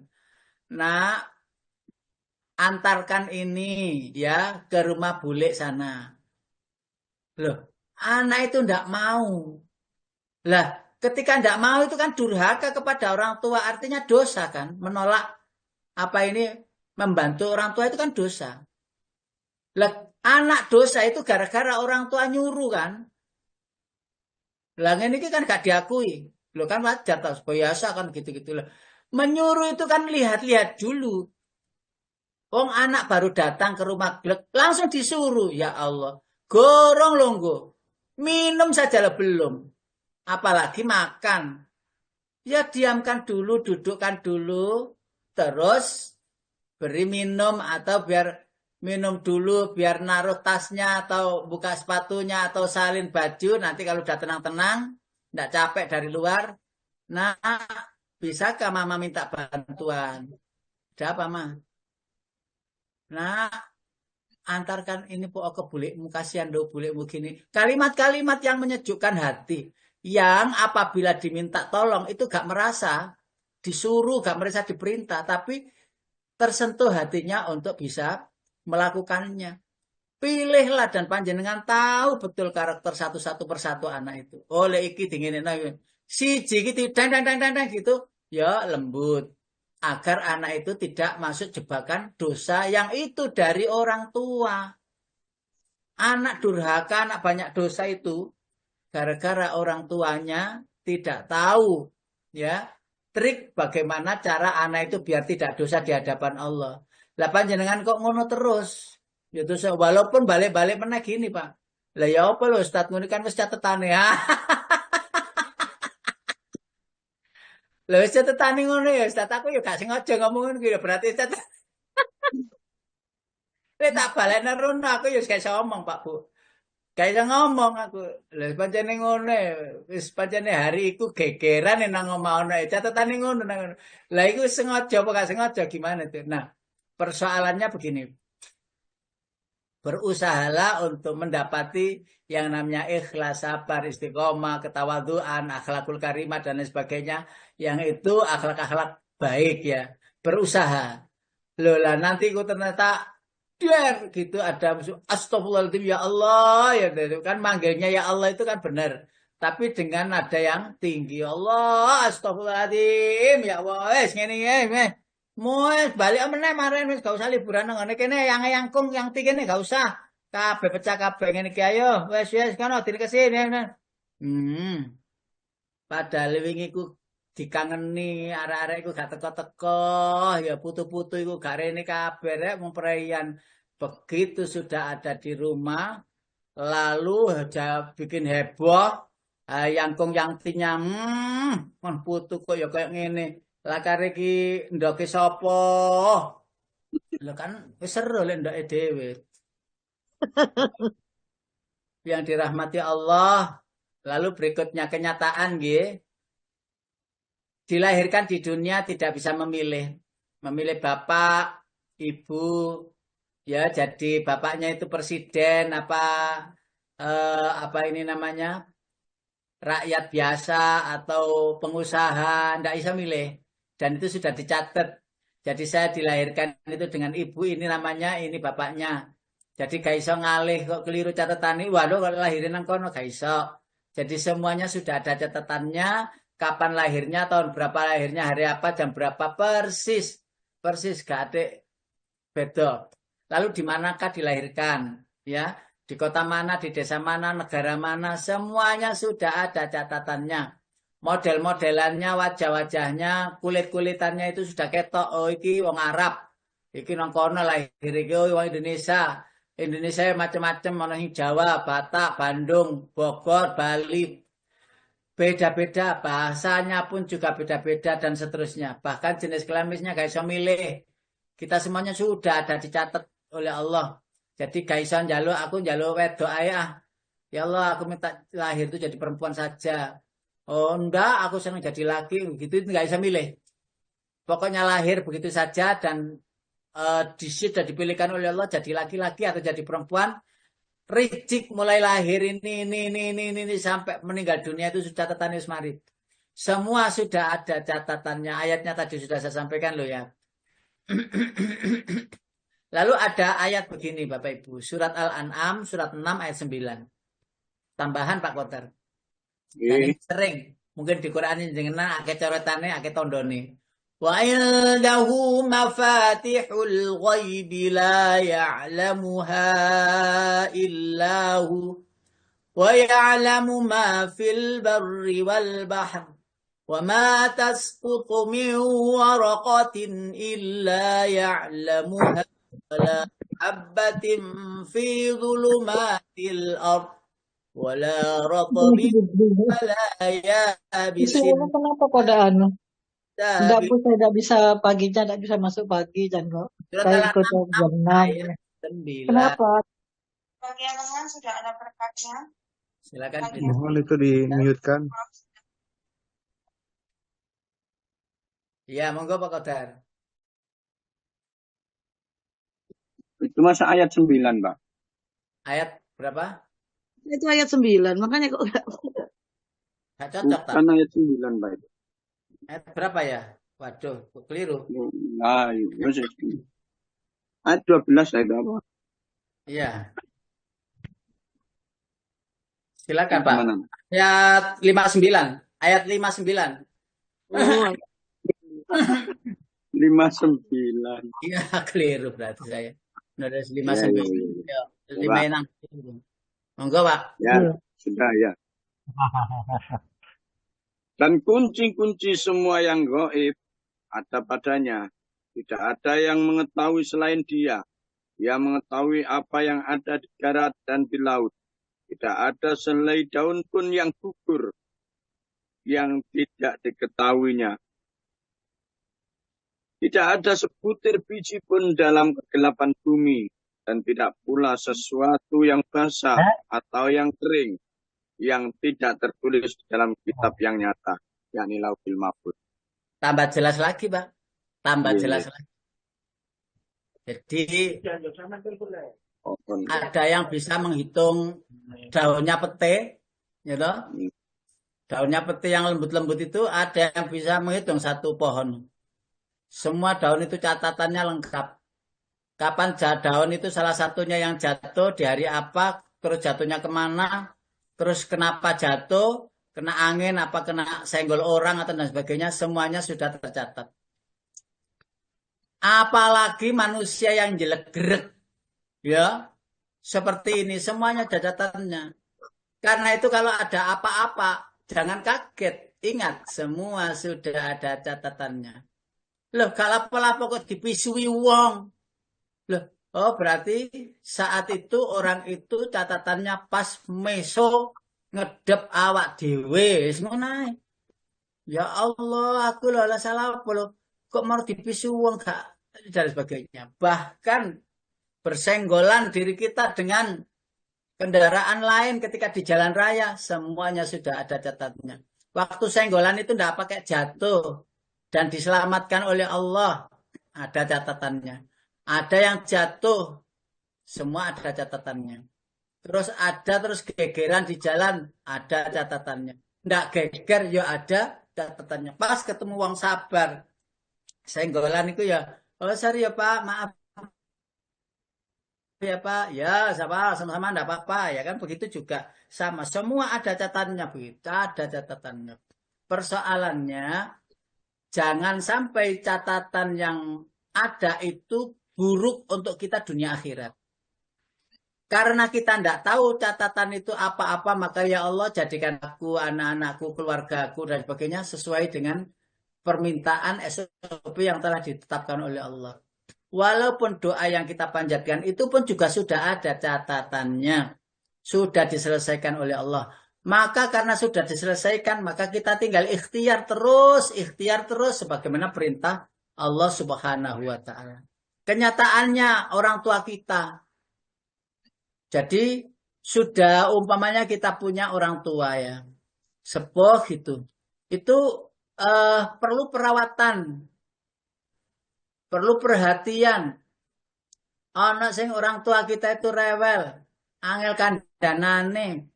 Nah, antarkan ini ya ke rumah bule sana. Loh, anak itu enggak mau. Lah, ketika enggak mau itu kan durhaka kepada orang tua, artinya dosa kan? Menolak apa ini membantu orang tua itu kan dosa. Lah, anak dosa itu gara-gara orang tua nyuruh kan? Lah ini kan gak diakui. Loh kan wajar tau, biasa kan gitu-gitu lah. Menyuruh itu kan lihat-lihat dulu. Wong anak baru datang ke rumah glek, langsung disuruh. Ya Allah, gorong longgo. Minum saja lah belum. Apalagi makan. Ya diamkan dulu, dudukkan dulu. Terus beri minum atau biar minum dulu, biar naruh tasnya atau buka sepatunya atau salin baju. Nanti kalau udah tenang-tenang, tidak capek dari luar. Nah, bisakah mama minta bantuan? Ada apa, Ma? Nah, antarkan ini ke bulikmu, kasihan do bulikmu gini. Kalimat-kalimat yang menyejukkan hati. Yang apabila diminta tolong itu gak merasa disuruh, gak merasa diperintah. Tapi tersentuh hatinya untuk bisa melakukannya. Pilihlah dan panjenengan tahu betul karakter satu-satu persatu anak itu. Oleh iki dingin siji gitu, dang gitu. Ya lembut. Agar anak itu tidak masuk jebakan dosa yang itu dari orang tua. Anak durhaka, anak banyak dosa itu gara-gara orang tuanya tidak tahu ya trik bagaimana cara anak itu biar tidak dosa di hadapan Allah. Lah panjenengan kok ngono terus? Ya terus walaupun balik-balik meneh gini, Pak. Lah ya apa lho Ustaz ngono kan wis catetane ya. Lha wis catetane ngono ya Ustaz, aku ya gak sengaja ngomong ngono ya berarti catet. Lek tak balekne rono aku ya gak iso ngomong, Pak Bu. Gak iso ngomong aku. Lha pancene ngono wis pancene hari iku gegeran nang omahono catetane ngono nang ngono. Lah iku sengaja apa gak sengaja gimana tuh. Nah, persoalannya begini. Berusahalah untuk mendapati yang namanya ikhlas, sabar, istiqomah, ketawaduan, akhlakul karimah dan lain sebagainya. Yang itu akhlak-akhlak baik ya. Berusaha. Loh lah nanti aku ternyata der gitu ada astagfirullahaladzim ya Allah ya itu kan manggilnya ya Allah itu kan benar. Tapi dengan nada yang tinggi. Allah astagfirullahaladzim ya Allah wes ngene ya. Mus balik meneh maren wis gak usah liburan nang ngene kene yang yangkung yang tingene gak usah. Kabeh pecah kabeh ngene iki ayo wis kono dirkesini. Padahal wingi ku dikangeni arek-arek iku gak teko-teko ya putu-putu iku gak rene kabeh rek mung perayaan. Begitu sudah ada di rumah lalu aja bikin heboh yangkung yang tinyang putu kok ya kayak ngene. Lah kare iki ndoke sapa? Lho kan wis seru lek ndoke dhewe. Yang dirahmati Allah. Lalu berikutnya kenyataan nggih. Dilahirkan di dunia tidak bisa memilih. Memilih bapak, ibu, ya jadi bapaknya itu presiden apa ini namanya? Rakyat biasa atau pengusaha, ndak bisa milih. Dan itu sudah dicatat. Jadi saya dilahirkan itu dengan ibu ini namanya, ini bapaknya. Jadi gak iso ngalih kok keliru catatan ini. Waduh kalau lahirin nang kono gak iso. Jadi semuanya sudah ada catatannya, kapan lahirnya, tahun berapa lahirnya, hari apa, jam berapa, persis. Persis, gak ada beda. Lalu di manakah dilahirkan, ya? Di kota mana, di desa mana, negara mana, semuanya sudah ada catatannya. Model-modelannya, wajah-wajahnya, kulit-kulitannya itu sudah ketok. Oh, iki wong Arab. Iki nang kono lahir iki wong Indonesia. Indonesia macam-macam, ono sing Jawa, Batak, Bandung, Bogor, Bali. Beda-beda, bahasanya pun juga beda-beda dan seterusnya. Bahkan jenis kelaminnya gak iso milih. Kita semuanya sudah ada dicatat oleh Allah. Jadi gak iso njaluk, aku njaluk wedok ae ah. Ya Allah, aku minta lahir itu jadi perempuan saja. Oh enggak, aku senang jadi laki, begitu nggak bisa milih. Pokoknya lahir begitu saja dan sudah dipilihkan oleh Allah jadi laki-laki atau jadi perempuan. Rizki mulai lahir ini sampai meninggal dunia itu sudah catatan Ismarit. Semua sudah ada catatannya. Ayatnya tadi sudah saya sampaikan loh ya. Lalu ada ayat begini Bapak Ibu. Surat Al-An'am, surat 6 ayat 9. Tambahan Pak Kotar. Dan ini sering. Mungkin di Quran ini dengan akeh coretane, akeh tondone. Wa indahu mafatihul ghaibi la ya'lamuha illahu wa ya'lamu ma fil barri wal bahr wa ma tasqutu min waraqatin illa ya'lamuha wa la habbatin fi dhulumatil ardh wala ratbin wala yabisin. Kenapa pada anu? Enggak bisa paginya, enggak bisa masuk pagi dan kok. Saya ikut jam 6. Kenapa? Bagian lengan sudah ada perkatnya. Silakan. Mohon itu di-mute-kan. Iya, monggo Pak Kodar. Itu masa ayat 9, Pak. Ayat berapa? Itu ayat 9, makanya kok enggak. Nggak cocok tak? Bukan ayat 9, Pak. Ayat berapa ya? Waduh, keliru. Nah, ayat 12 ayat apa? Iya. Silakan Pak. Mana? Ayat 59. Ayat 59. Oh, 59. Iya, keliru berarti saya. Ada Ya, 59. ya, ya. 56. Monggo Pak. Ya, sudah ya. Dan kunci-kunci semua yang gaib ada padanya. Tidak ada yang mengetahui selain dia. Dia mengetahui apa yang ada di darat dan di laut. Tidak ada selai daun pun yang gugur yang tidak diketahuinya. Tidak ada sebutir biji pun dalam kegelapan bumi. Dan tidak pula sesuatu yang basah atau yang kering yang tidak tertulis dalam kitab yang nyata, yakni Lauhul Mahfuz. Tambah jelas lagi, Pak. Tambah Iya. jelas lagi. Jadi Oh, ada yang bisa menghitung daunnya pete, ya toh? Daunnya pete yang lembut-lembut itu ada yang bisa menghitung satu pohon. Semua daun itu catatannya lengkap. Kapan daun itu salah satunya yang jatuh, di hari apa, terus jatuhnya kemana, terus kenapa jatuh, kena angin, apa kena senggol orang, atau dan sebagainya, semuanya sudah tercatat. Apalagi manusia yang jelek-gerek, ya, seperti ini, semuanya ada catatannya. Karena itu kalau ada apa-apa, jangan kaget, ingat, semua sudah ada catatannya. Loh, kalau apa-apa kok dipisui wong, loh, oh berarti saat itu orang itu catatannya pas meso ngedep awak dhewe wis ngono. Ya Allah, aku lho salah apa lho. Kok mau dipisu wong gak dan sebagainya. Bahkan bersenggolan diri kita dengan kendaraan lain ketika di jalan raya, semuanya sudah ada catatannya. Waktu senggolan itu tidak pakai jatuh dan diselamatkan oleh Allah, ada catatannya. Ada yang jatuh, semua ada catatannya. Terus ada terus gegeran di jalan, ada catatannya. Nggak geger, ya ada catatannya. Pas ketemu wong sabar, senggolan itu ya, oh sorry ya Pak, maaf. ya Pak, ya sama-sama enggak apa-apa, ya kan begitu juga sama. Semua ada catatannya begitu, ada catatannya. Persoalannya jangan sampai catatan yang ada itu buruk untuk kita dunia akhirat. Karena kita tidak tahu catatan itu apa-apa, maka ya Allah jadikan aku, anak-anakku, keluargaku, dan sebagainya sesuai dengan permintaan SOP yang telah ditetapkan oleh Allah. Walaupun doa yang kita panjatkan itu pun juga sudah ada catatannya. Sudah diselesaikan oleh Allah. Maka karena sudah diselesaikan, maka kita tinggal ikhtiar terus sebagaimana perintah Allah Subhanahu wa Ta'ala. Kenyataannya orang tua kita. Jadi sudah umpamanya kita punya orang tua ya, sepuh gitu. Itu perlu perawatan, perlu perhatian. Ana sing orang tua kita itu rewel, angel kandhanane.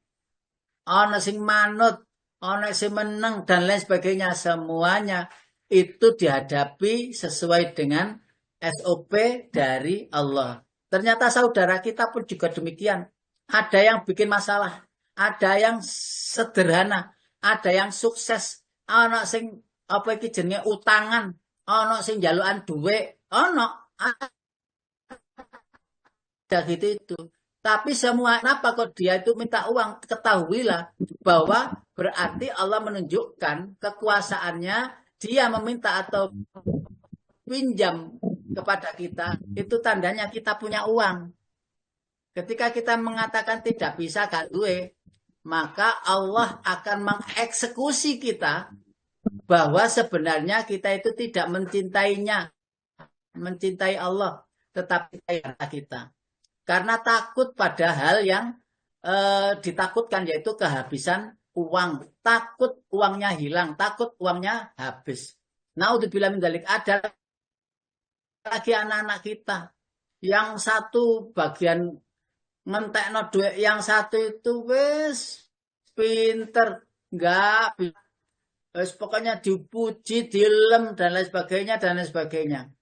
Ana sing manut, ana sing meneng dan lain sebagainya, semuanya itu dihadapi sesuai dengan SOP dari Allah. Ternyata saudara kita pun juga demikian. Ada yang bikin masalah, ada yang sederhana, ada yang sukses, ana sing apa iki jenenge utangan, ana sing njalukan dhuwit, ana ada gitu itu. Tapi semua kenapa kok dia itu minta uang? Ketahuilah bahwa berarti Allah menunjukkan kekuasaannya, dia meminta atau pinjam kepada kita, itu tandanya kita punya uang. Ketika kita mengatakan tidak bisa gak duwe, maka Allah akan mengeksekusi kita bahwa sebenarnya kita itu tidak mencintainya, mencintai Allah, tetapi kita. Karena takut pada hal yang ditakutkan, yaitu kehabisan uang. Takut uangnya hilang, takut uangnya habis. Naudzubillah min dzalik. Ada lagi anak-anak kita. Yang satu bagian ngentekno duit, yang satu itu wis pinter, enggak wis pokoknya dipuji, dilem dan lain sebagainya dan lain sebagainya.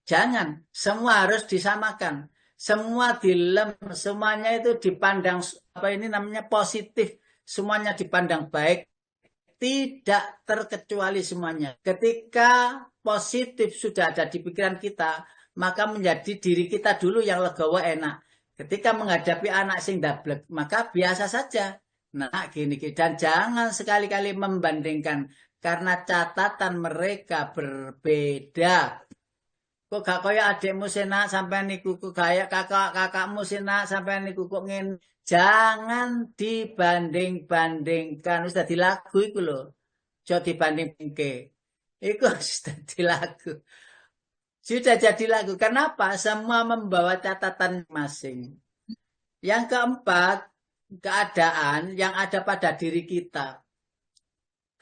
Jangan, semua harus disamakan. Semua dilem, semuanya itu dipandang apa ini namanya positif, semuanya dipandang baik, tidak terkecuali semuanya. Ketika positif sudah ada di pikiran kita, maka menjadi diri kita dulu yang legowo enak. Ketika menghadapi anak sing dablek, maka biasa saja. Nah, gini, dan jangan sekali-kali membandingkan karena catatan mereka berbeda. Kok gak kaya adikmu sena sampai niku, kok kayak kakakmu sena sampai niku kok ngene. Jangan dibanding-bandingkan. Sudah dilagu iku lho. Aja dibanding-bandingke. Iku sudah dilagu. Sudah jadi lagu. Kenapa? Semua membawa catatan masing. Yang keempat, keadaan yang ada pada diri kita.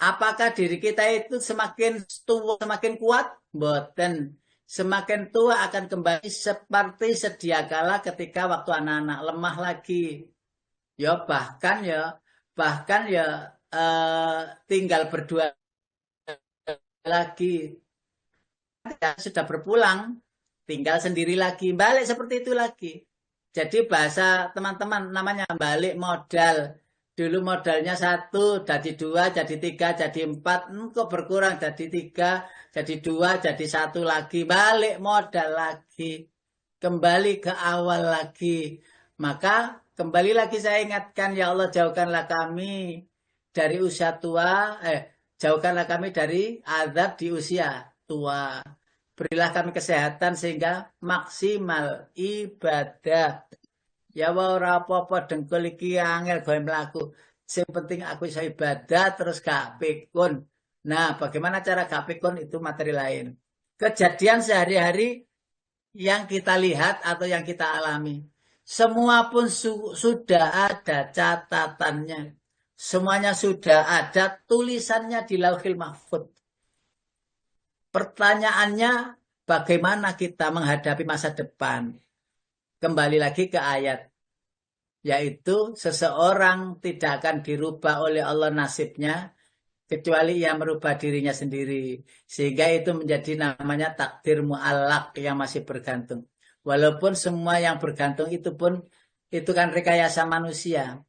Apakah diri kita itu semakin tua, semakin kuat? Mboten. Semakin tua akan kembali seperti sedia kala ketika waktu anak-anak lemah lagi. Ya bahkan tinggal berdua lagi. Sudah berpulang, tinggal sendiri lagi, balik seperti itu lagi. Jadi bahasa teman-teman namanya balik modal. Dulu modalnya 1, jadi 2, jadi 3, jadi 4. Kok berkurang jadi 3, jadi 2, jadi 1 lagi. Balik modal lagi. Kembali ke awal lagi. Maka kembali lagi saya ingatkan, ya Allah jauhkanlah kami dari usia tua. Jauhkanlah kami dari azab di usia tua. Berilah kami kesehatan sehingga maksimal ibadah. Ya ora apa-apa dengkul iki angel gawe mlaku. Sing penting aku iso ibadah terus gak pikun. Nah, bagaimana cara gak pikun itu materi lain. Kejadian sehari-hari yang kita lihat atau yang kita alami. Semua pun sudah ada catatannya. Semuanya sudah ada tulisannya di Lauhil Mahfuz. Pertanyaannya bagaimana kita menghadapi masa depan? Kembali lagi ke ayat, yaitu seseorang tidak akan dirubah oleh Allah nasibnya, kecuali ia merubah dirinya sendiri. Sehingga itu menjadi namanya takdir mu'allaq yang masih bergantung. Walaupun semua yang bergantung itu pun itu kan rekayasa manusia.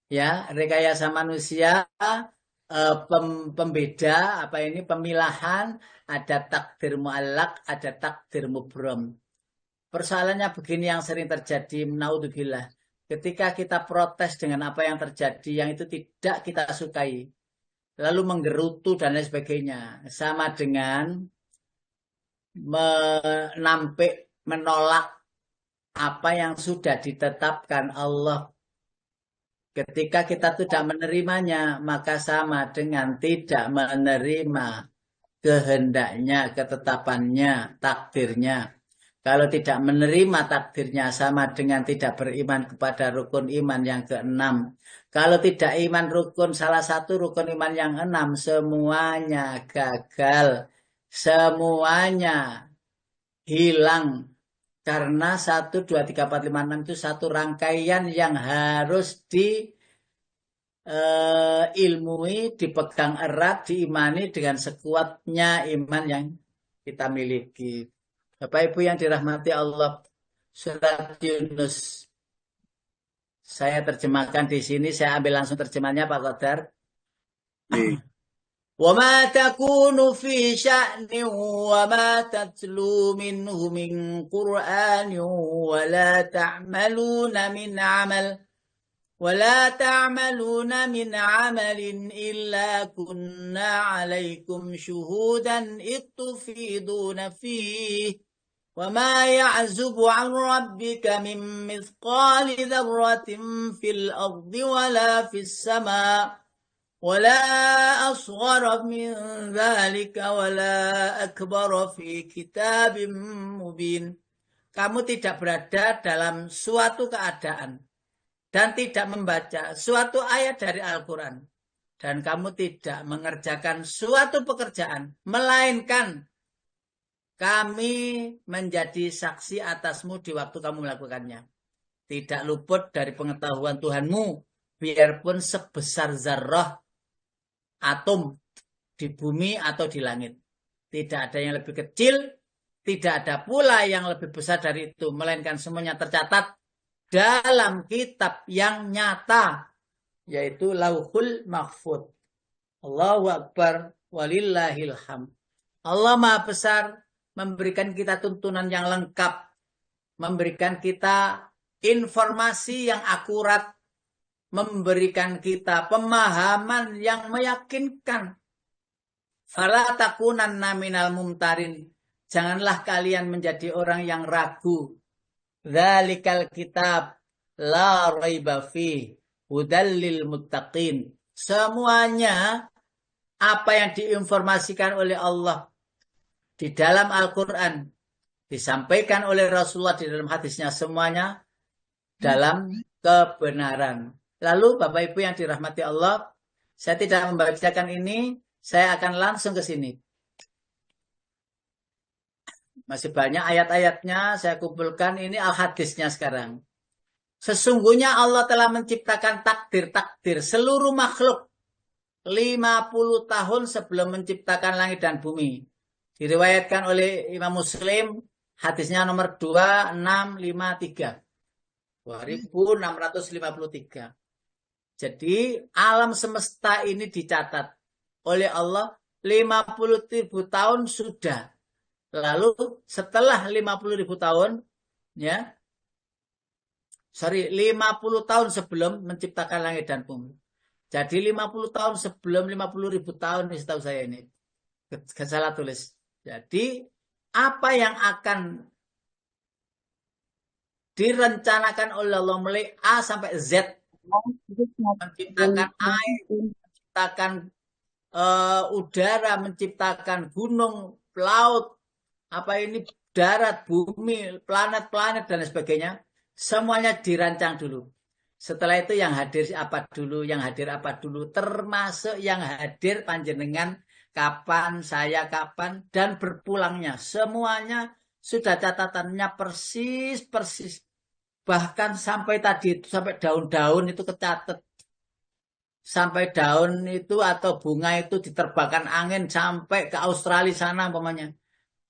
Ya, rekayasa manusia pembeda apa ini pemilahan, ada takdir muallak, ada takdir mubrom. Persoalannya begini yang sering terjadi, naudzubillah. Ketika kita protes dengan apa yang terjadi yang itu tidak kita sukai, lalu menggerutu dan lain sebagainya, sama dengan menampik, menolak apa yang sudah ditetapkan Allah. Ketika kita tidak menerimanya, maka sama dengan tidak menerima kehendaknya, ketetapannya, takdirnya. Kalau tidak menerima takdirnya, sama dengan tidak beriman kepada rukun iman yang keenam. Kalau tidak iman rukun, salah satu rukun iman yang 6, semuanya gagal. Semuanya hilang. Karena 1, 2, 3, 4, 5, 6 itu satu rangkaian yang harus diilmui, dipegang erat, diimani dengan sekuatnya iman yang kita miliki. Bapak Ibu yang dirahmati Allah, surat Yunus. Saya terjemahkan di sini, saya ambil langsung terjemahnya Pak Qadar. وَمَا تَكُونُ فِي شَأْنٍ وَمَا تَتْلُو مِنْهُ مِنْ قُرْآنٍ وَلَا تَعْمَلُونَ مِنْ عَمَلٍ إِلَّا كُنَّا عَلَيْكُمْ شُهُودًا إِذْ تُفِيضُونَ فِيهِ وَمَا يَعْزُبُ عَنْ رَبِّكَ مِنْ مِثْقَالِ ذَرَّةٍ فِي الْأَرْضِ وَلَا فِي السَّمَاءِ وَلَا أَصْغَرَ مِنْ ذَلِكَ وَلَا أَكْبَرَ فِي كِتَابٍ مُبِينٍ. Kamu tidak berada dalam suatu keadaan dan tidak membaca suatu ayat dari Al-Quran. Dan kamu tidak mengerjakan suatu pekerjaan, melainkan kami menjadi saksi atasmu di waktu kamu melakukannya. Tidak luput dari pengetahuan Tuhanmu, biarpun sebesar zarrah atom di bumi atau di langit. Tidak ada yang lebih kecil, tidak ada pula yang lebih besar dari itu, melainkan semuanya tercatat dalam kitab yang nyata, yaitu Lauhul Mahfuz. Allahu Akbar walillahil hamd. Allah Maha Besar, memberikan kita tuntunan yang lengkap, memberikan kita informasi yang akurat, memberikan kita pemahaman yang meyakinkan. Fala takunanna minal mumtarin. Janganlah kalian menjadi orang yang ragu. Dzalikal kitab la raiba fih hudal lil muttaqin. Semuanya apa yang diinformasikan oleh Allah di dalam Al-Quran, disampaikan oleh Rasulullah di dalam hadisnya, semuanya dalam kebenaran. Lalu Bapak Ibu yang dirahmati Allah, saya tidak membacakan ini, saya akan langsung ke sini. Masih banyak ayat-ayatnya, saya kumpulkan, ini al-hadisnya sekarang. Sesungguhnya Allah telah menciptakan takdir-takdir seluruh makhluk 50 tahun sebelum menciptakan langit dan bumi. Diriwayatkan oleh Imam Muslim, hadisnya nomor 2653. 2653. Jadi alam semesta ini dicatat oleh Allah 50.000 tahun sudah. Lalu setelah 50.000 tahun, ya, 50 tahun sebelum menciptakan langit dan bumi. Jadi 50 tahun sebelum 50.000 tahun, ini setahu saya ini. Salah tulis. Jadi apa yang akan direncanakan oleh Allah mulai A sampai Z, menciptakan air, menciptakan udara, menciptakan gunung, laut, apa ini darat, bumi, planet-planet dan sebagainya, semuanya dirancang dulu. Setelah itu yang hadir apa dulu, yang hadir apa dulu, termasuk yang hadir panjenengan kapan, saya kapan, dan berpulangnya. Semuanya sudah catatannya persis. Bahkan sampai tadi itu, sampai daun-daun itu kecatat. Sampai daun itu atau bunga itu diterbangkan angin sampai ke Australia sana umpamanya.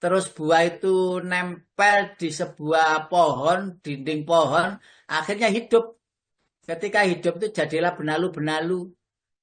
terus buah itu nempel di sebuah pohon, dinding pohon, akhirnya hidup. Ketika hidup itu jadilah benalu-benalu,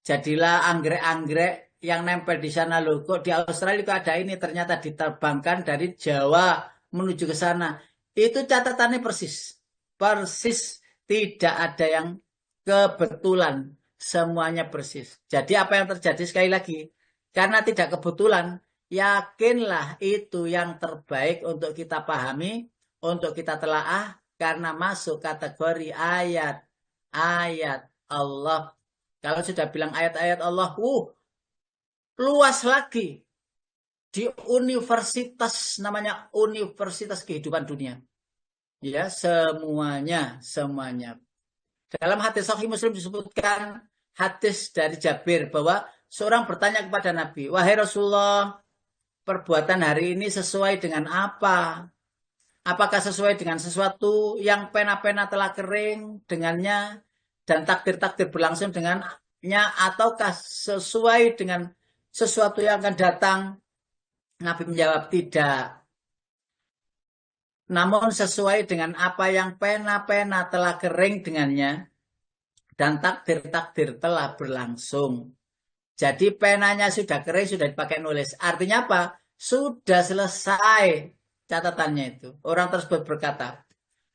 jadilah anggrek-anggrek yang nempel di sana loh. Kok di Australia kok ada ini, ternyata diterbangkan dari Jawa menuju ke sana. Itu catatannya persis. Persis, tidak ada yang kebetulan. Semuanya persis. Jadi apa yang terjadi sekali lagi? Karena tidak kebetulan, yakinlah itu yang terbaik untuk kita pahami, untuk kita telaah, karena masuk kategori ayat Allah. Kalau sudah bilang ayat-ayat Allah, luas lagi. Di universitas, namanya Universitas Kehidupan Dunia. Ya, semuanya. Dalam hadis Sahih Muslim disebutkan hadis dari Jabir bahwa seorang bertanya kepada Nabi, wahai Rasulullah, perbuatan hari ini sesuai dengan apa? Apakah sesuai dengan sesuatu yang pena-pena telah kering dengannya dan takdir-takdir berlangsung dengannya, ataukah sesuai dengan sesuatu yang akan datang? Nabi menjawab tidak. Namun sesuai dengan apa yang pena-pena telah kering dengannya dan takdir-takdir telah berlangsung. Jadi penanya sudah kering, sudah dipakai nulis. Artinya apa? Sudah selesai catatannya itu. Orang tersebut berkata,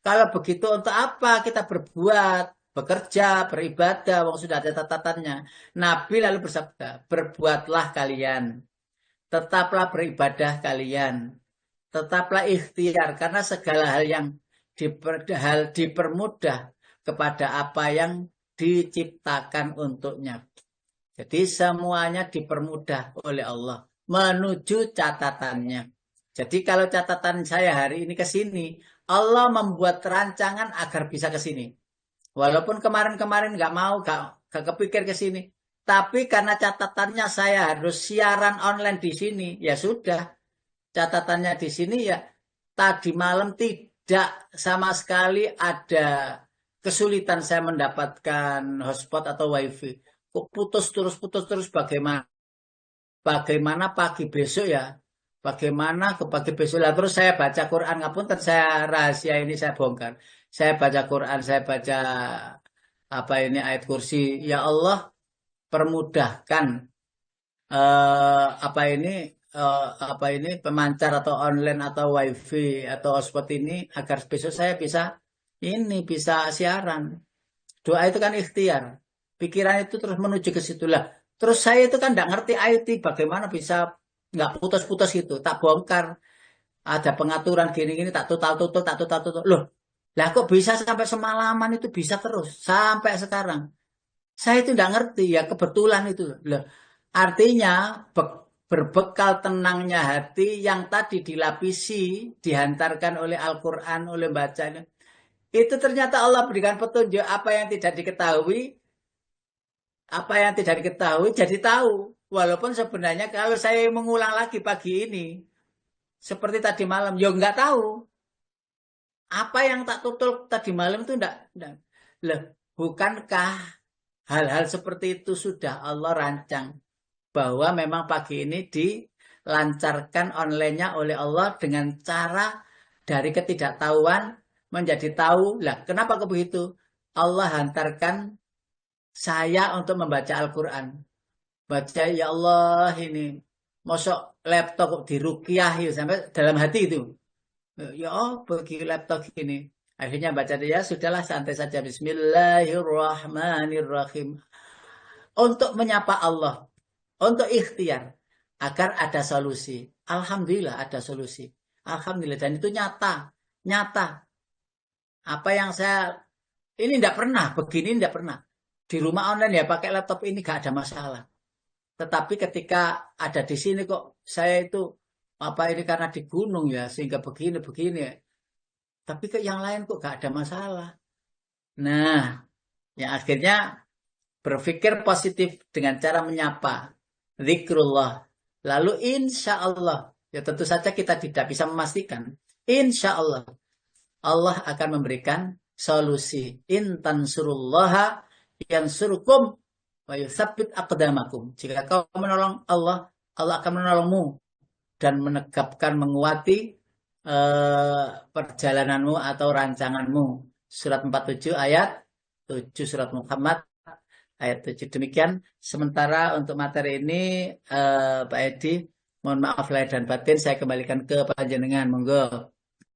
kalau begitu untuk apa kita berbuat, bekerja, beribadah, wong sudah ada catatannya. Nabi lalu bersabda, berbuatlah kalian. Tetaplah beribadah kalian. Tetaplah ikhtiar. Karena segala hal yang dipermudah kepada apa yang diciptakan untuknya. Jadi semuanya dipermudah oleh Allah menuju catatannya. Jadi kalau catatan saya hari ini ke sini, Allah membuat rancangan agar bisa ke sini. Walaupun kemarin-kemarin nggak mau, nggak kepikir ke sini. Tapi karena catatannya saya harus siaran online di sini, ya sudah. Catatannya di sini ya tadi malam tidak sama sekali ada kesulitan saya mendapatkan hotspot atau wifi. Kok putus terus bagaimana? Bagaimana pagi besok ya? Bagaimana ke pagi besok lah? Terus saya baca Quran, ngapunten saya rahasia ini saya bongkar. Saya baca Quran, saya baca apa ini ayat kursi. Ya Allah, permudahkan apa ini pemancar atau online atau wifi atau hotspot ini agar besok saya bisa siaran. Doa itu kan ikhtiar. Pikiran itu terus menuju ke situlah. Terus saya itu kan tidak ngerti IT, bagaimana bisa nggak putus-putus gitu. Tak bongkar, ada pengaturan gini-gini, tak tutup. Loh, lah kok bisa sampai semalaman itu bisa terus sampai sekarang. Saya itu tidak ngerti ya, kebetulan itu. Loh, artinya berbekal tenangnya hati yang tadi dilapisi, dihantarkan oleh Al-Quran, oleh bacanya. Itu ternyata Allah berikan petunjuk apa yang tidak diketahui jadi tahu. Walaupun sebenarnya kalau saya mengulang lagi pagi ini, seperti tadi malam, ya nggak tahu. Apa yang tak tutul tadi malam itu enggak. Loh, bukankah hal-hal seperti itu sudah Allah rancang? Bahwa memang pagi ini dilancarkan online-nya oleh Allah dengan cara dari ketidaktahuan menjadi tahu. Lah, kenapa begitu? Allah hantarkan saya untuk membaca Al-Quran. Baca, ya Allah ini. Mosok laptop diruqyah ya, sampai dalam hati itu. Ya Allah, bagi laptop ini. Akhirnya baca dia, sudahlah santai saja. Bismillahirrahmanirrahim. Untuk menyapa Allah. Untuk ikhtiar. Agar ada solusi. Alhamdulillah ada solusi. Alhamdulillah. Dan itu nyata. Apa yang saya... Ini tidak pernah. Begini tidak pernah. Di rumah online ya pakai laptop ini gak ada masalah. Tetapi ketika ada di sini kok saya itu apa ini karena di gunung ya sehingga begini. Tapi ke yang lain kok gak ada masalah. Nah, yang akhirnya berpikir positif dengan cara menyapa. Zikrullah. Lalu insya Allah. Ya tentu saja kita tidak bisa memastikan. Insya Allah. Allah akan memberikan solusi. Intan surullaha yang surukum wa yutsabbit aqdamakum. Jika kau menolong Allah, Allah akan menolongmu. dan menegapkan, menguati perjalananmu atau rancanganmu. Surat 47 ayat 7 surat Muhammad ayat 7. Demikian sementara untuk materi ini Pak Edi, mohon maaf lahir dan batin, saya kembalikan ke panjenengan, monggo.